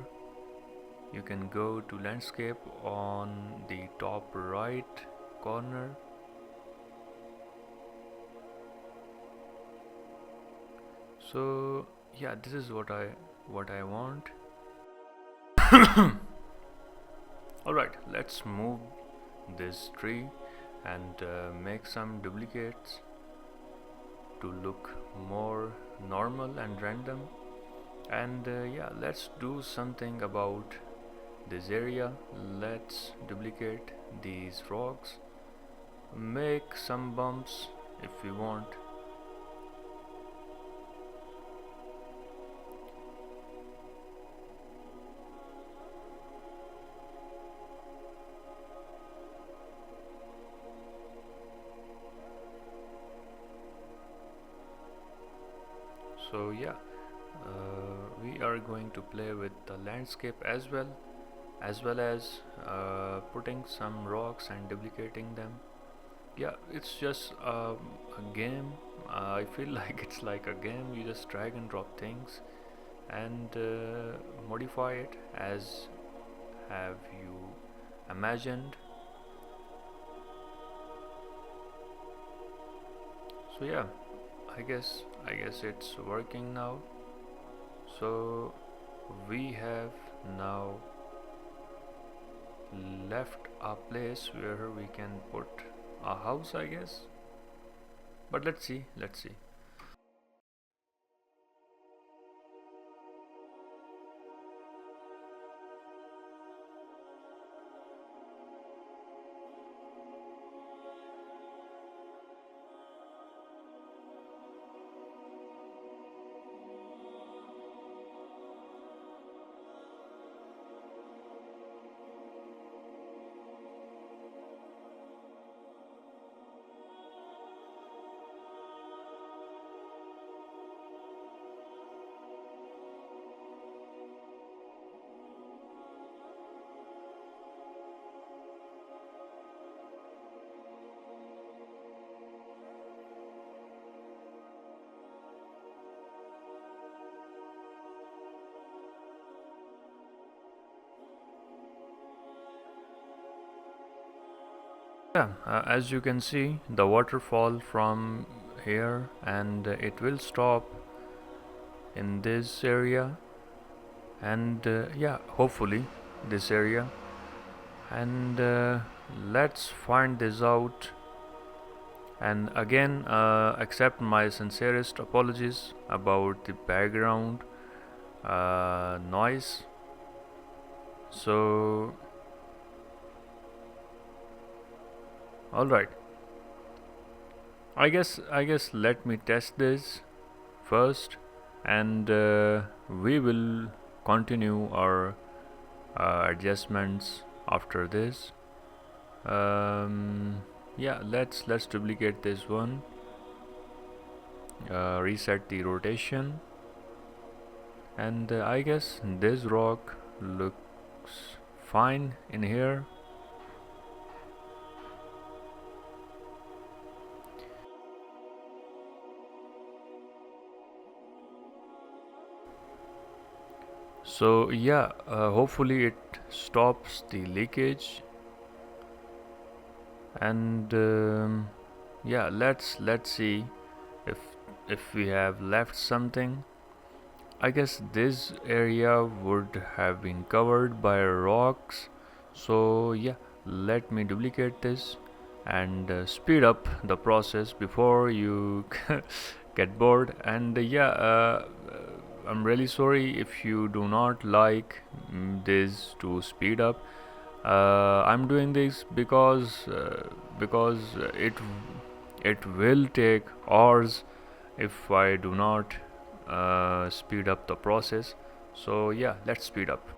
You can go to landscape on the top right corner. So yeah, this is what I want. Alright, let's move this tree and make some duplicates to look more normal and random. And yeah, let's do something about this area. Let's duplicate these rocks, make some bumps if we want. So yeah, we are going to play with the landscape as well as putting some rocks and duplicating them. Yeah, it's just a game. I feel like it's like a game. You just drag and drop things and modify it as have you imagined. So yeah, I guess it's working now. So we have now left a place where we can put a house, I guess. But let's see. Yeah, as you can see, the waterfall from here, and it will stop in this area, and yeah, hopefully this area. And let's find this out. And again, accept my sincerest apologies about the background noise. So all right, I guess let me test this first, and we will continue our adjustments after this. Yeah, let's duplicate this one, reset the rotation, and I guess this rock looks fine in here. So yeah, hopefully it stops the leakage. And yeah, let's see if we have left something. I guess this area would have been covered by rocks. So yeah, let me duplicate this and speed up the process before you get bored. And I'm really sorry if you do not like this to speed up. I'm doing this because it will take hours if I do not speed up the process. So yeah, let's speed up.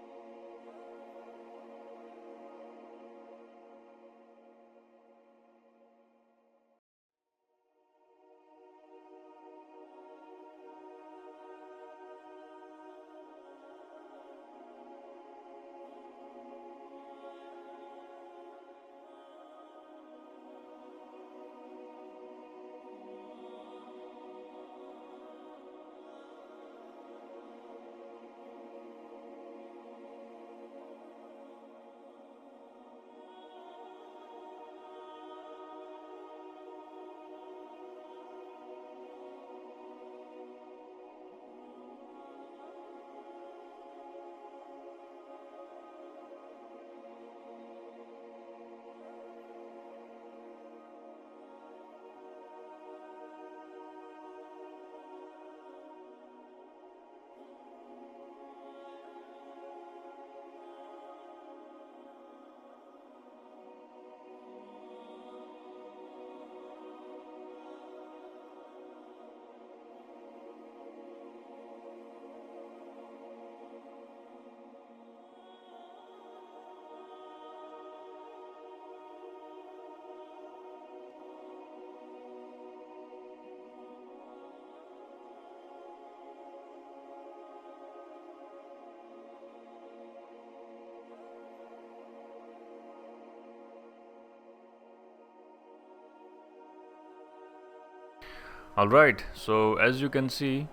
Alright, so as you can see,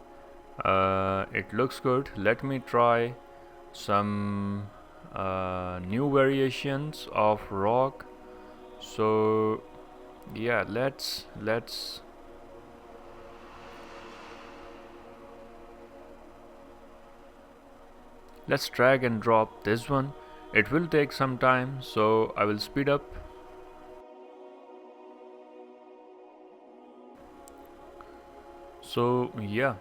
it looks good. Let me try some new variations of rock. So yeah, let's drag and drop this one. It will take some time, so I will speed up. So yeah,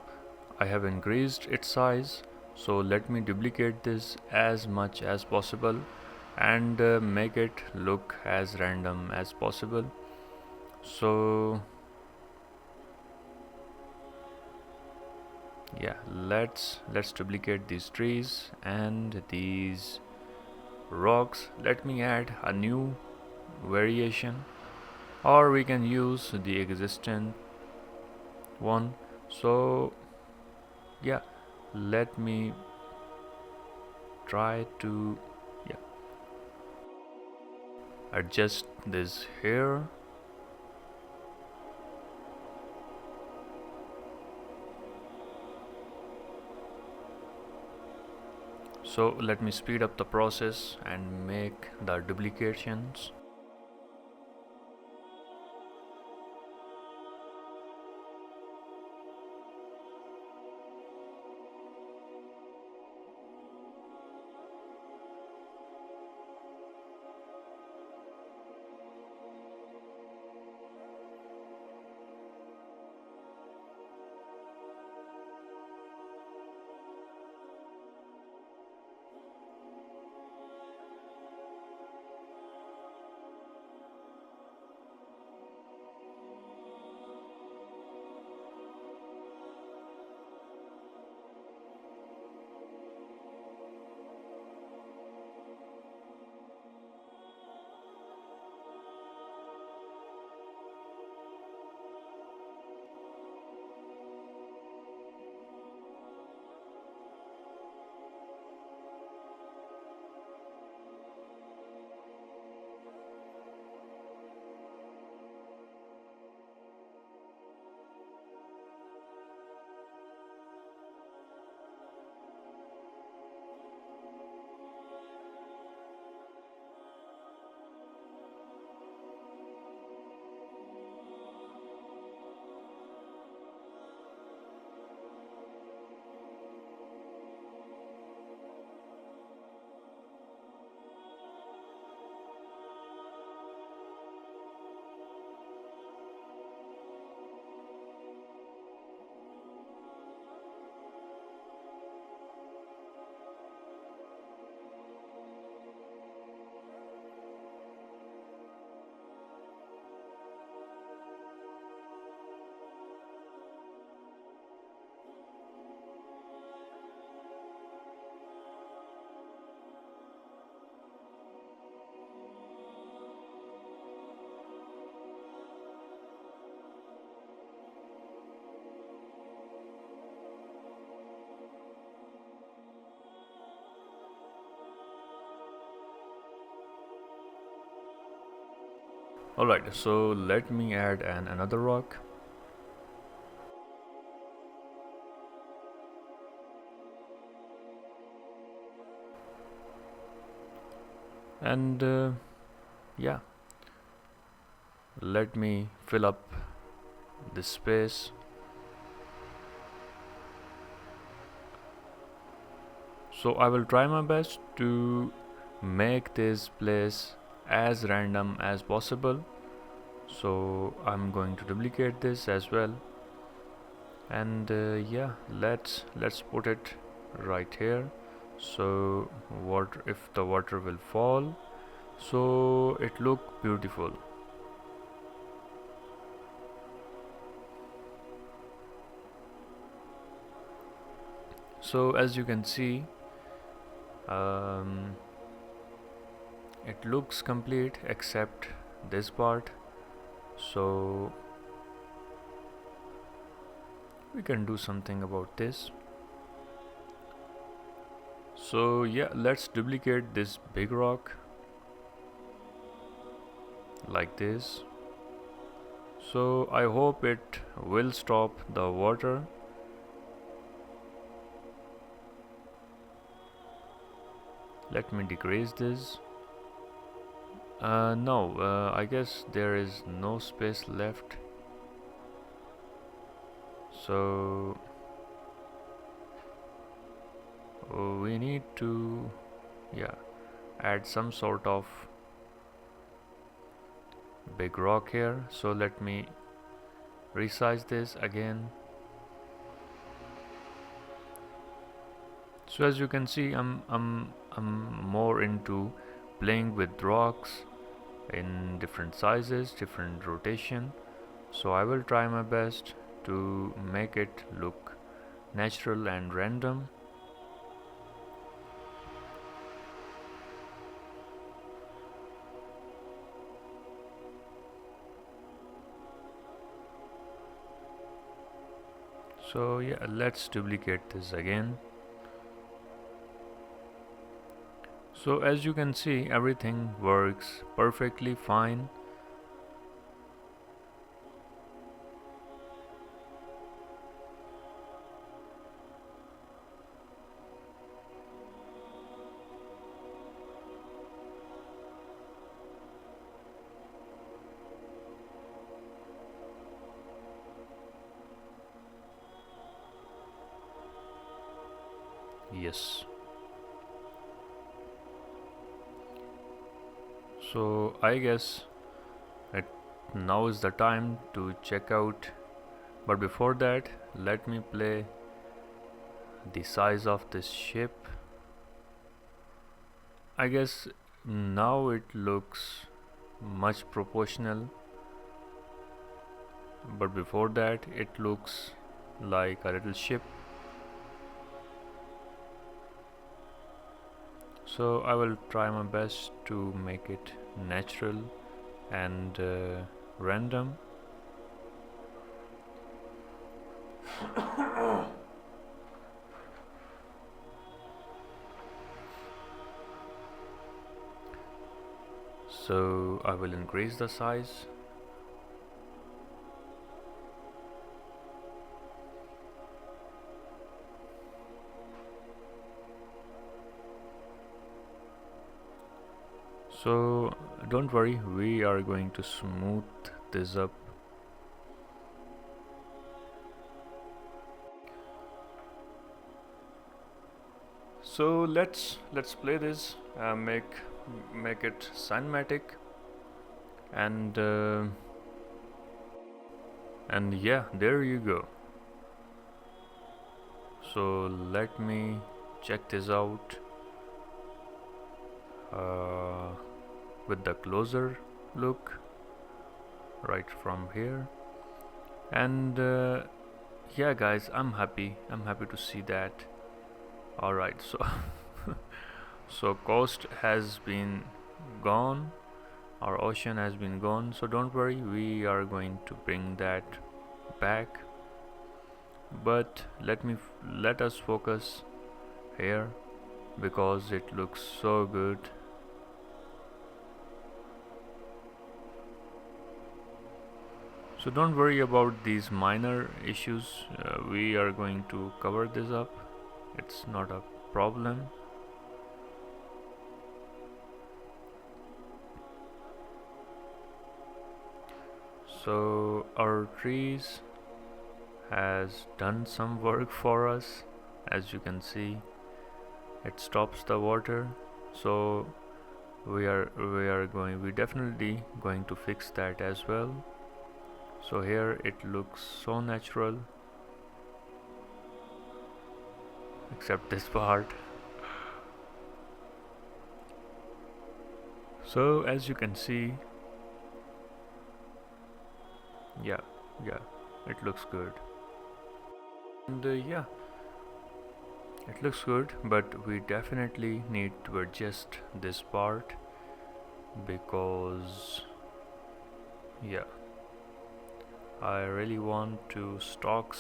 I have increased its size. So let me duplicate this as much as possible and make it look as random as possible. So yeah, let's duplicate these trees and these rocks. Let me add a new variation, or we can use the existing one. So yeah, let me try to yeah adjust this here. So let me speed up the process and make the duplications. Alright, so let me add another rock. And yeah, let me fill up this space. So I will try my best to make this place as random as possible. So I'm going to duplicate this as well, and yeah, let's put it right here. So water, if the water will fall, so it look beautiful. So as you can see, it looks complete except this part. So we can do something about this. So yeah, let's duplicate this big rock like this. So I hope it will stop the water. Let me decrease this. No, I guess there is no space left. So we need to, yeah, add some sort of big rock here. So let me resize this again. So as you can see, I'm more into playing with rocks in different sizes, different rotation. So I will try my best to make it look natural and random. So yeah, let's duplicate this again. So as you can see, everything works perfectly fine. Yes. So I guess it now is the time to check out, but before that, let me play the size of this ship. I guess now it looks much proportional, but before that it looks like a little ship. So I will try my best to make it natural and random. So I will increase the size. So don't worry, we are going to smooth this up. So let's play this, make it cinematic, and yeah, there you go. So let me check this out with the closer look right from here, and yeah guys, I'm happy to see that. Alright, so so coast has been gone, our ocean has been gone, so don't worry, we are going to bring that back. But let us focus here because it looks so good. So don't worry about these minor issues. We are going to cover this up. It's not a problem. So our trees has done some work for us. As you can see, it stops the water. So we definitely going to fix that as well. So here it looks so natural, except this part. So as you can see, yeah, it looks good. And yeah, it looks good, but we definitely need to adjust this part because yeah, I really want to stock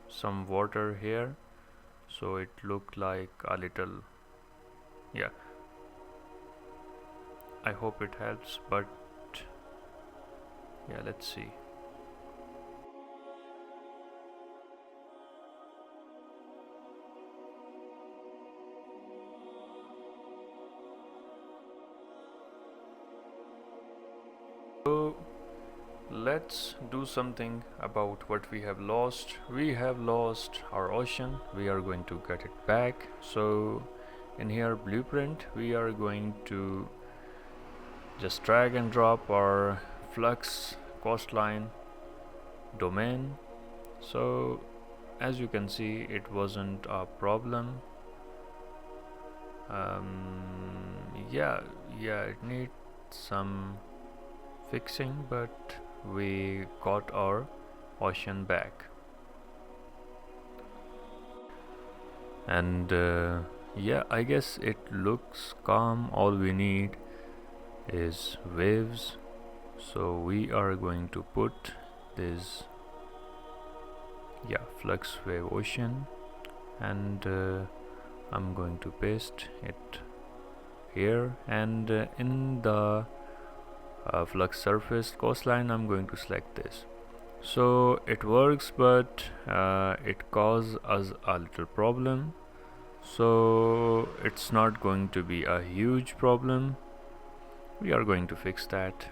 some water here, so it looked like a little, yeah, I hope it helps, but yeah, let's see. So let's do something about what we have lost. We have lost our ocean. We are going to get it back. So in here blueprint, we are going to just drag and drop our flux coastline domain. So as you can see, it wasn't a problem. Yeah, it needs some fixing, but we got our ocean back. And yeah, I guess it looks calm. All we need is waves, so we are going to put this flux wave ocean, and I'm going to paste it here, and in the flux surface coastline I'm going to select this. So it works, but it causes us a little problem. So it's not going to be a huge problem. We are going to fix that.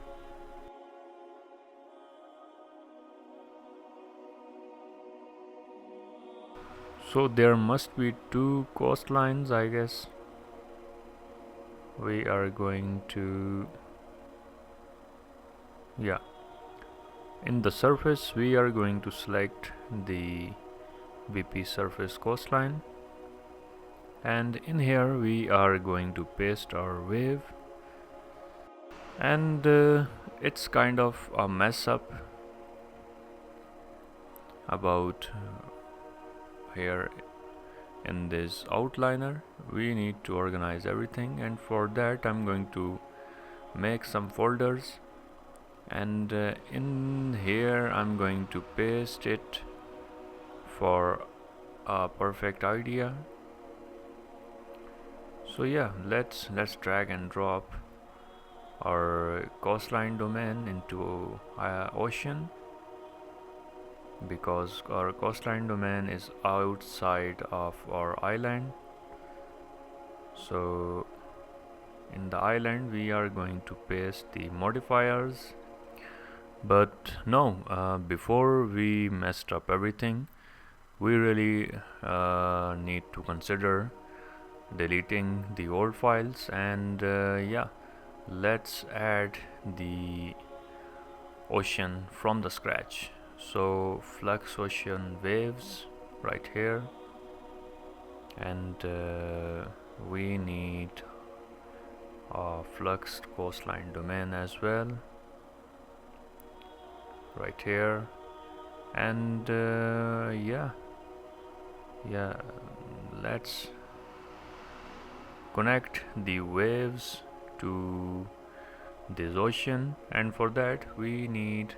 So there must be two coastlines, I guess. We are going to, yeah, in the surface we are going to select the VP surface coastline, and in here we are going to paste our wave, and it's kind of a mess up about here in this outliner. We need to organize everything, and for that I'm going to make some folders, and in here I'm going to paste it for a perfect idea. So yeah, let's drag and drop our coastline domain into ocean, because our coastline domain is outside of our island. So in the island we are going to paste the modifiers, but no, before we messed up everything, we really need to consider deleting the old files, and yeah, let's add the ocean from the scratch. So flux ocean waves right here, and we need a flux coastline domain as well right here, and yeah, let's connect the waves to this ocean, and for that we need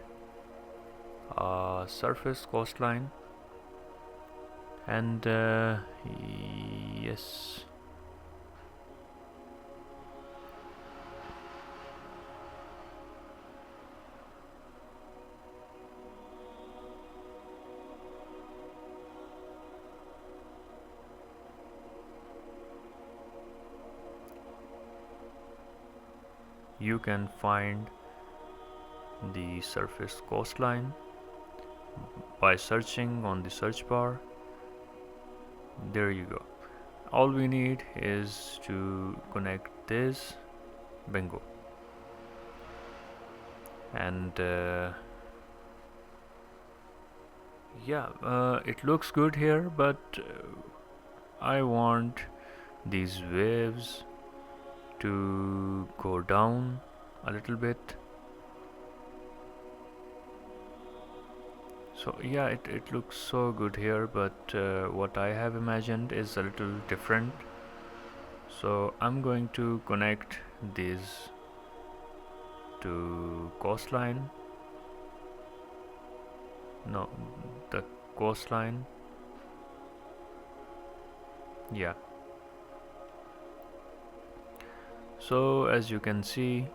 a surface coastline, and yes, you can find the surface coastline by searching on the search bar. There you go. All we need is to connect this. Bingo. And yeah, it looks good here, but I want these waves to go down a little bit. So yeah, it looks so good here, but what I have imagined is a little different. So I'm going to connect these to coastline. No, the coastline. Yeah. So as you can see,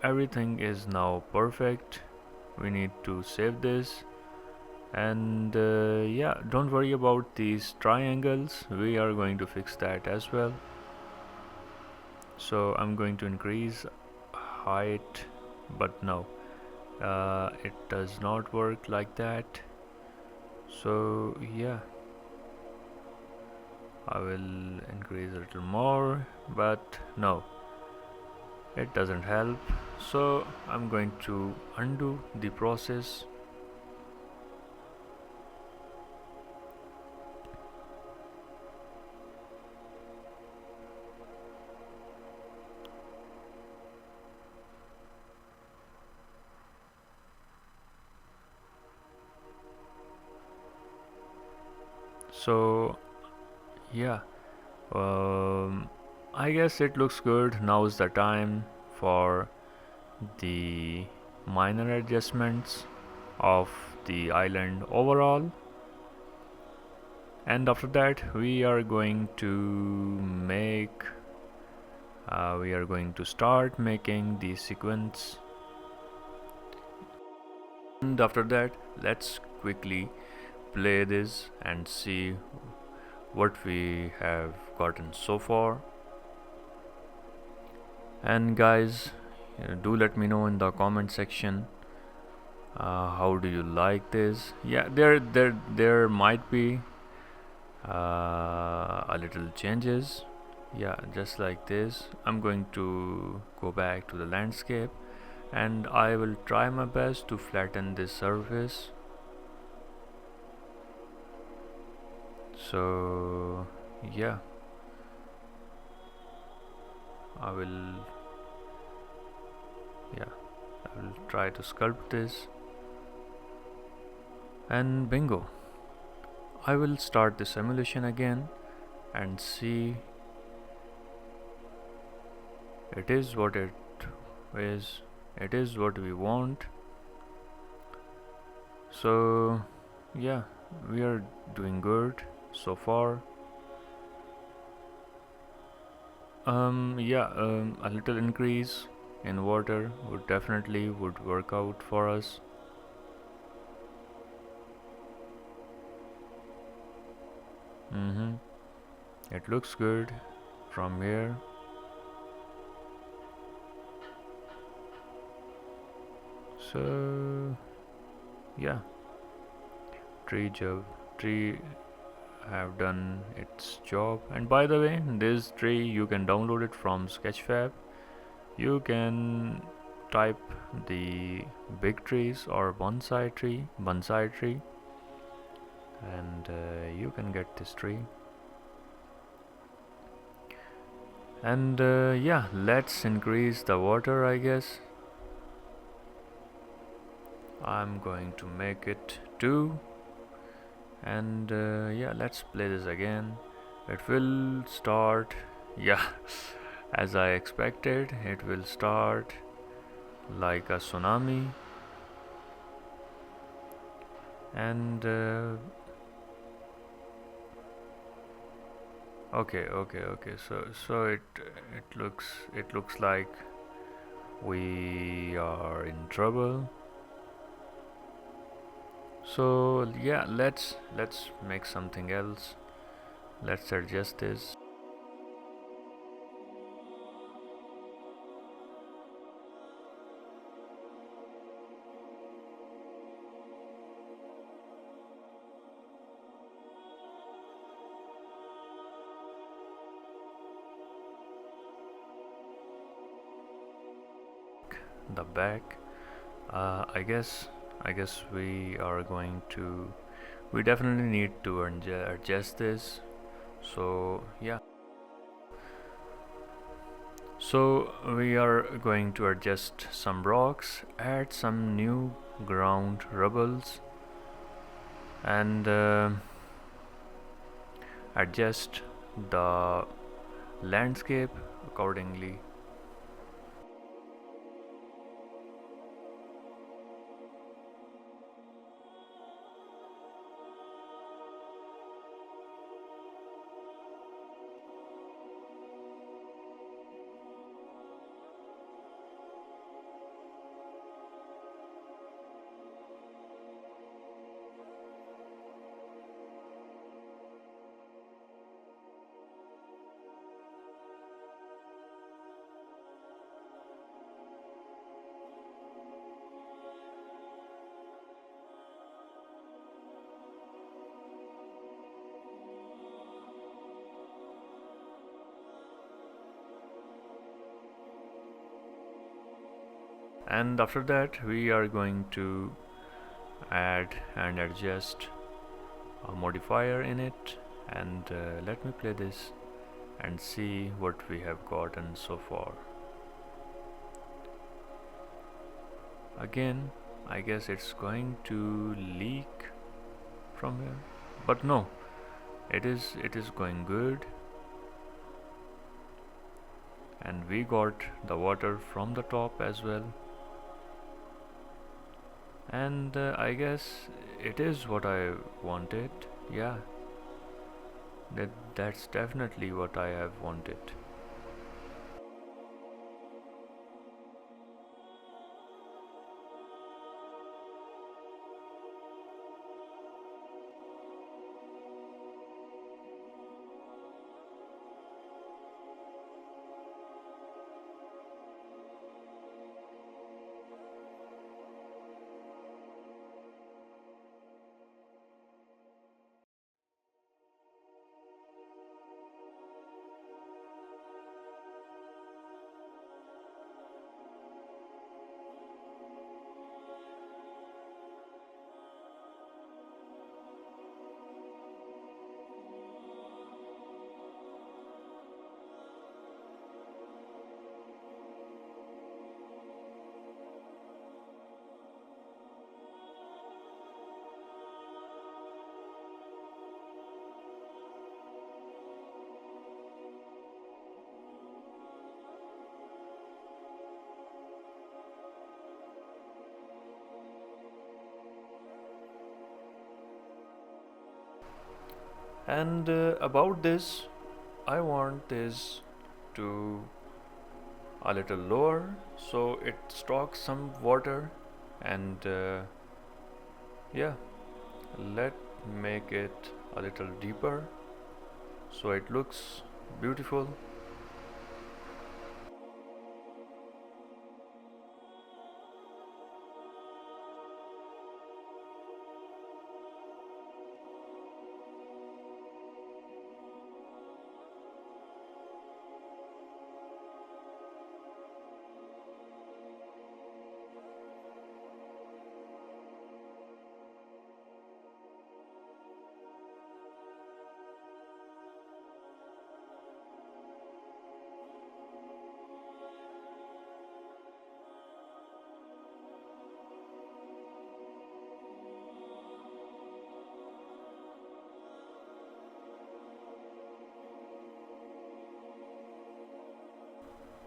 everything is now perfect. We need to save this. And yeah, don't worry about these triangles, we are going to fix that as well. So I'm going to increase height, but no, it does not work like that. So yeah, I will increase a little more, but no, it doesn't help. So I'm going to undo the process. So yeah, I guess it looks good. Now is the time for the minor adjustments of the island overall, and after that we are going to start making the sequence. And after that, let's quickly play this and see what we have gotten so far. And guys, do let me know in the comment section, how do you like this? Yeah, there might be a little changes. Yeah, just like this. I'm going to go back to the landscape, and I will try my best to flatten this surface. So yeah, I will try to sculpt this, and bingo, I will start the simulation again and see. It is what it is. It is what we want. So yeah, we are doing good so far. Yeah, a little increase in water would definitely work out for us. It looks good from here. So yeah, tree have done its job. And by the way, this tree you can download it from Sketchfab. You can type the big trees or bonsai tree, and you can get this tree. And yeah, let's increase the water, I guess. I'm going to make it 2. And yeah, let's play this again. It will start, yeah, as I expected, it will start like a tsunami. And okay, so it looks like we are in trouble. So yeah, let's make something else. Let's adjust this. the back. I guess we are going to, we definitely need to adjust this. So yeah, so we are going to adjust some rocks, add some new ground rubbles, and adjust the landscape accordingly. And after that we are going to add and adjust a modifier in it, and let me play this and see what we have gotten so far. Again, I guess it's going to leak from here, but no, it is going good, and we got the water from the top as well. And I guess it is what I wanted. Yeah, that's definitely what I have wanted. And about this, I want this to a little lower so it stocks some water. And yeah, let make it a little deeper so it looks beautiful.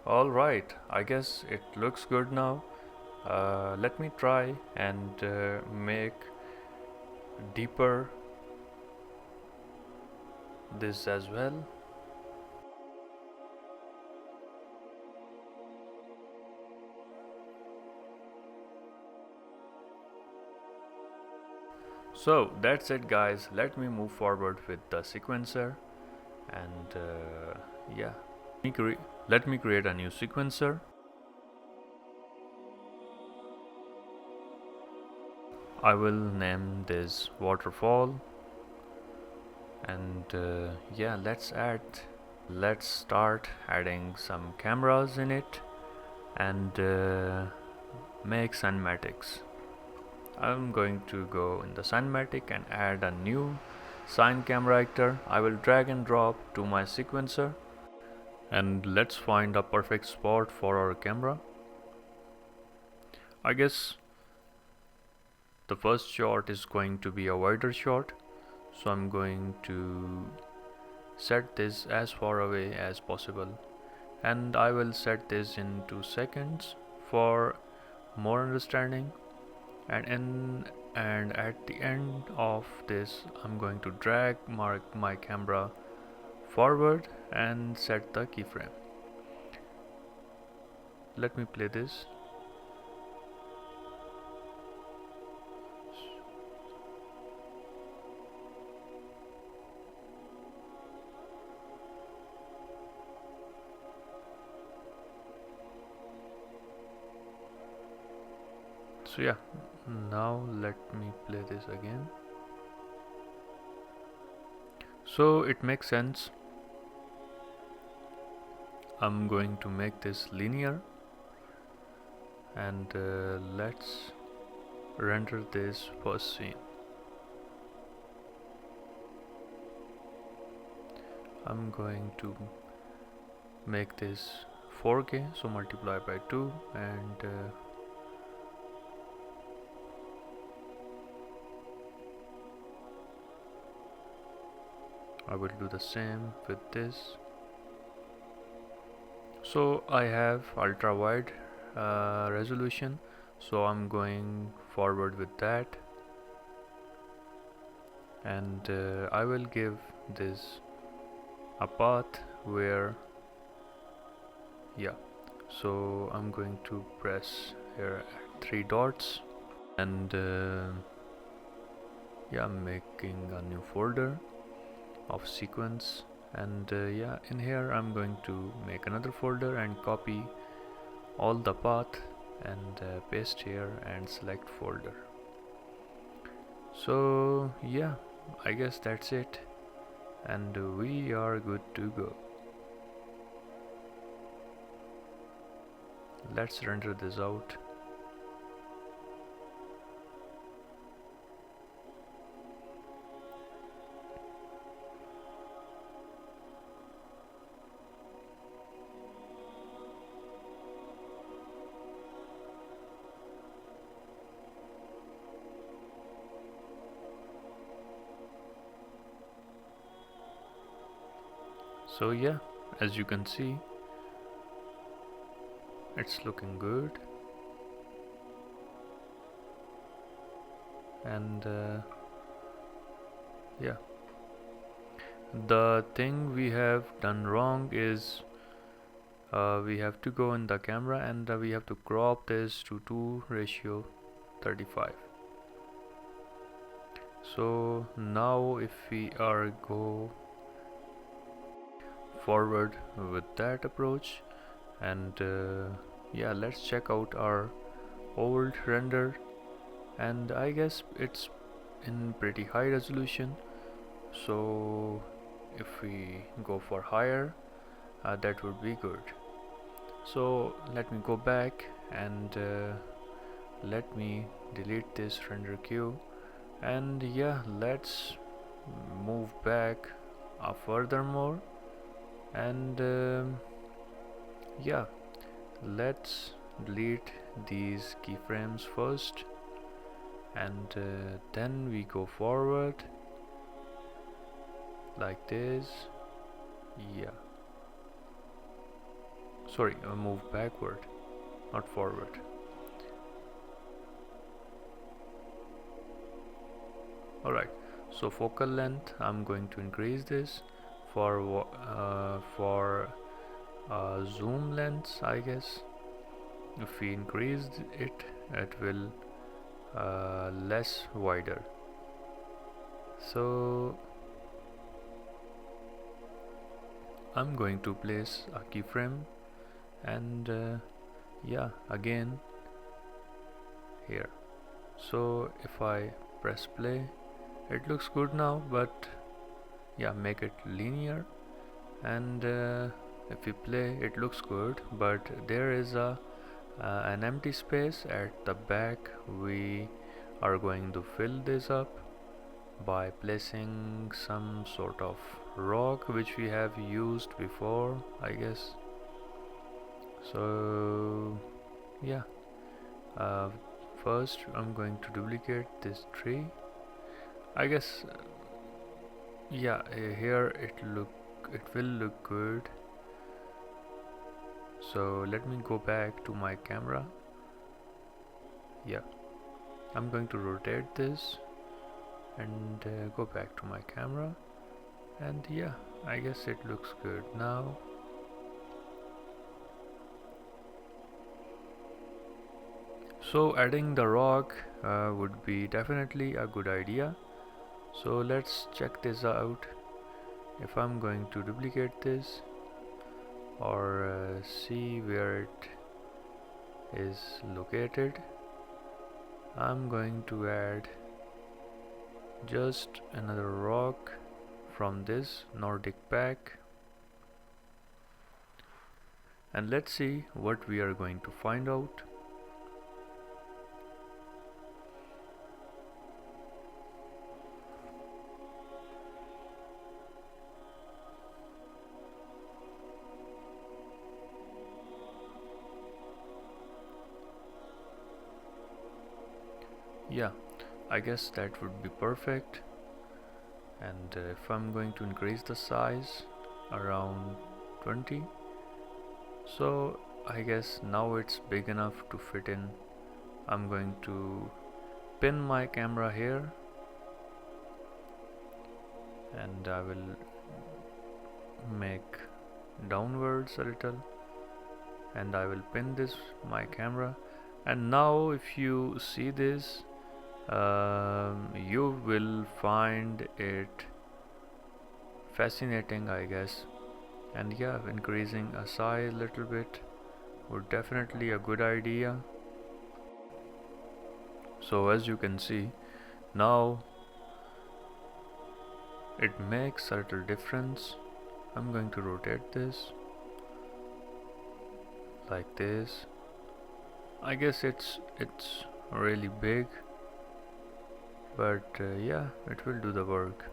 All right, I guess it looks good now. Let me try and make deeper this as well. So that's it guys, let me move forward with the sequencer. And yeah, let me create a new sequencer. I will name this waterfall. And yeah, let's start adding some cameras in it. And make cinematics. I'm going to go in the cinematic and add a new sine camera actor. I will drag and drop to my sequencer, and let's find a perfect spot for our camera. I guess the first shot is going to be a wider shot, so I'm going to set this as far away as possible, and I will set this in 2 seconds for more understanding. And at the end of this, I'm going to drag my camera forward and set the keyframe. Let me play this. So yeah, now let me play this again. So it makes sense. I'm going to make this linear, and let's render this first scene. I'm going to make this 4K, so multiply by 2, and I will do the same with this. So I have ultra wide resolution, so I'm going forward with that, and I will give this a path where, yeah, so I'm going to press here 3 dots, and yeah, I'm making a new folder of sequence, and yeah, in here I'm going to make another folder and copy all the path and paste here and select folder. So yeah, I guess that's it, and we are good to go. Let's render this out. So yeah, as you can see, it's looking good, and yeah, the thing we have done wrong is we have to go in the camera, and we have to crop this to 2:35. So now if we are go forward with that approach, and yeah, let's check out our old render, and I guess it's in pretty high resolution, so if we go for higher, that would be good. So let me go back, and let me delete this render queue, and yeah, let's move back furthermore, and yeah, let's delete these keyframes first, and then we go forward like this. Yeah, sorry, move backward, not forward. Alright, so focal length, I'm going to increase this for zoom lens. I guess if we increase it, it will less wider. So I'm going to place a keyframe, and yeah, again here. So if I press play, it looks good now, but yeah, make it linear, and if we play, it looks good, but there is a an empty space at the back. We are going to fill this up by placing some sort of rock which we have used before, I guess. So yeah, uh, first I'm going to duplicate this tree, I guess. Yeah, here it will look good. So let me go back to my camera. Yeah, I'm going to rotate this and go back to my camera, and yeah, I guess it looks good now. So adding the rock would be definitely a good idea. So let's check this out. If I'm going to duplicate this or see where it is located, I'm going to add just another rock from this Nordic pack, and let's see what we are going to find out. Yeah, I guess that would be perfect. And if I'm going to increase the size around 20, so I guess now it's big enough to fit in. I'm going to pin my camera here, and I will make downwards a little, and I will pin this my camera. And now if you see this, you will find it fascinating, I guess. And yeah, increasing a size a little bit would definitely a good idea. So as you can see, now it makes a little difference. I'm going to rotate this like this. I guess it's really big, but yeah, it will do the work.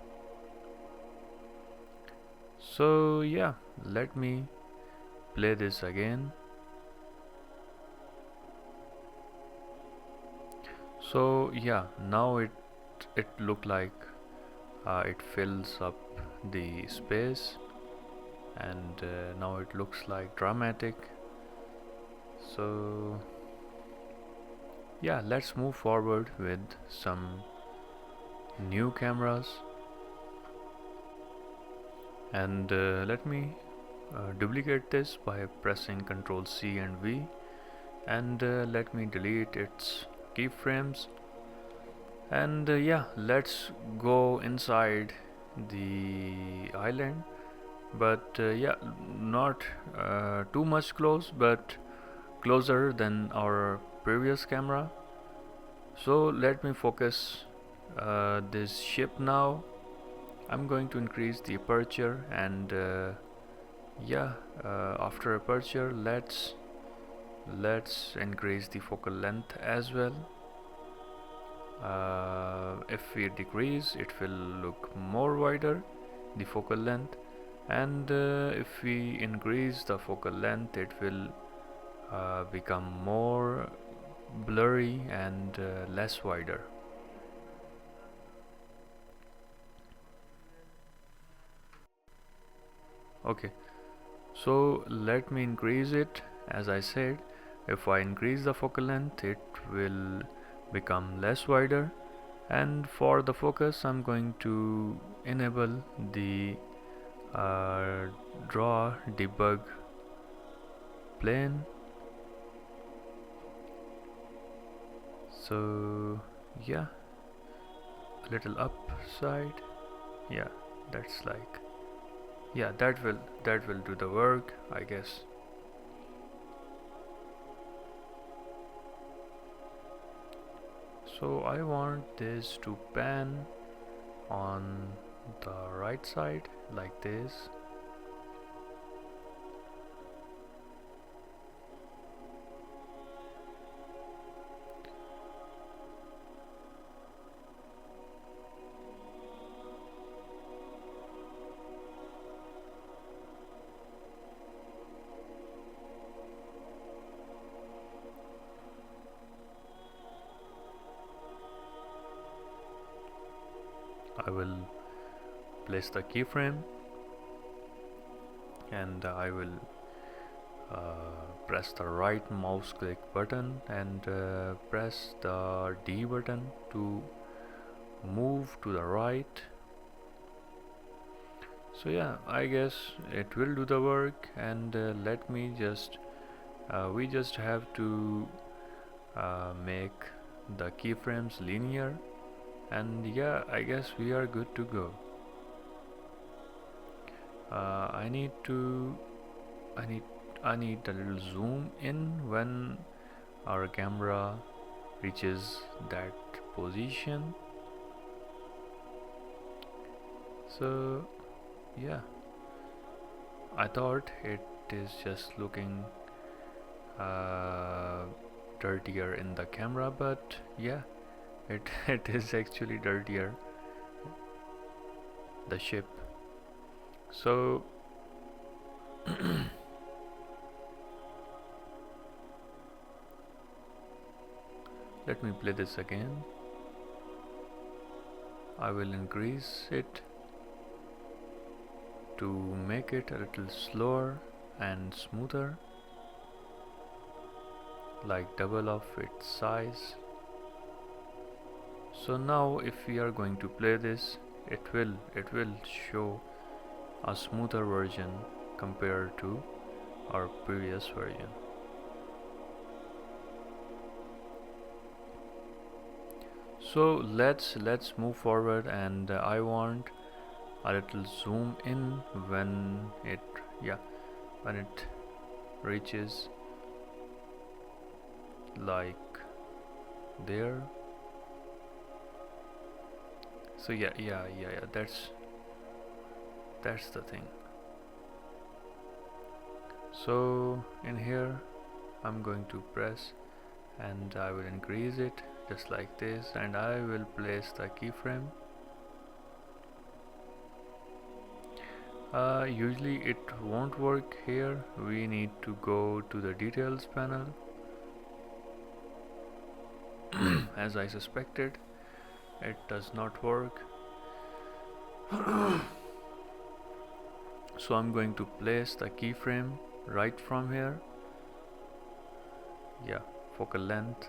So yeah, let me play this again. So yeah, now it look like it fills up the space, and now it looks like dramatic. So yeah, let's move forward with some new cameras, and let me duplicate this by pressing Ctrl C and V, and let me delete its keyframes. And yeah, let's go inside the island, but yeah, not too much close, but closer than our previous camera. So let me focus this ship now. I'm going to increase the aperture, and yeah, after aperture, let's increase the focal length as well. If we decrease, it will look more wider, the focal length, and if we increase the focal length, it will become more blurry and less wider. Okay, so let me increase it. As I said, if I increase the focal length, it will become less wider, and for the focus I'm going to enable the draw debug plane. So yeah, a little upside. Yeah, that's like, yeah, that will do the work, I guess. So I want this to pan on the right side like this. I will place the keyframe, and I will press the right mouse click button and press the D button to move to the right. So yeah, I guess it will do the work, and let me just we just have to make the keyframes linear, and yeah, I guess we are good to go. I need a little zoom in when our camera reaches that position. So yeah, I thought it is just looking dirtier in the camera, but yeah, it is actually dirtier, the ship. So let me play this again. I will increase it to make it a little slower and smoother, like double of its size. So now if we are going to play this, it will show a smoother version compared to our previous version. So let's move forward, and I want a little zoom in when it reaches like there. So yeah, that's the thing. So in here I'm going to press, and I will increase it just like this, and I will place the keyframe. Usually it won't work here. We need to go to the details panel. As I suspected, it does not work. So I'm going to place the keyframe right from here. Yeah, focal length.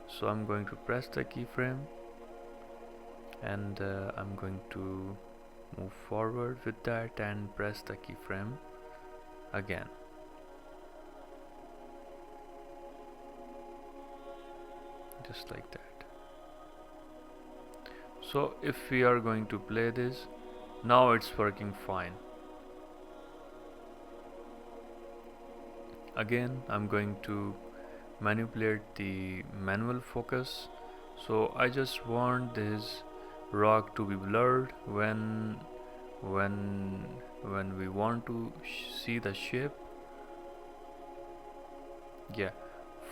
So I'm going to press the keyframe, and I'm going to move forward with that and press the keyframe again. Just like that. So if we are going to play this, now it's working fine. Again, I'm going to manipulate the manual focus. So I just want this rock to be blurred when we want to see the shape. Yeah,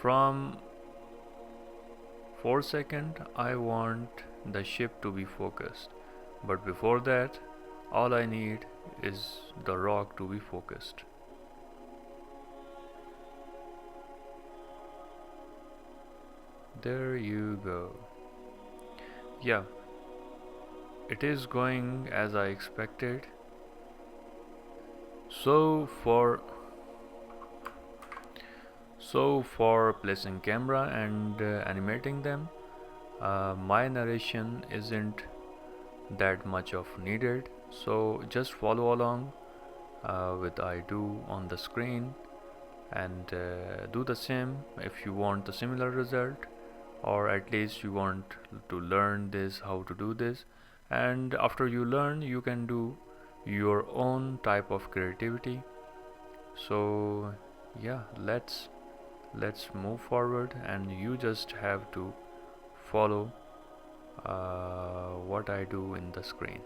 from 4 seconds I want the ship to be focused, but before that all I need is the rock to be focused. There you go. Yeah, it is going as I expected. So for placing camera and animating them, my narration isn't that much of needed, so just follow along with I do on the screen, and do the same if you want the similar result, or at least you want to learn this, how to do this, and after you learn you can do your own type of creativity. So yeah, let's move forward, and you just have to follow what I do in the screen.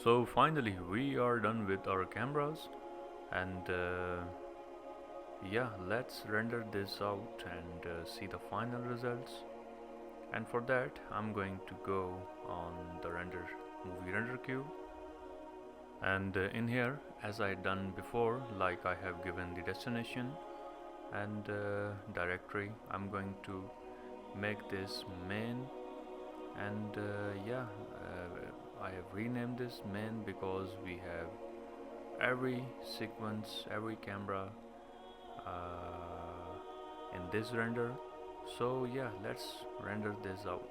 So finally we are done with our cameras, and yeah, let's render this out and see the final results. And for that I'm going to go on the movie render queue, and in here, as I done before, like I have given the destination and directory, I'm going to make this main, and yeah, I have renamed this main because we have every sequence, every camera in this render. So yeah, let's render this out.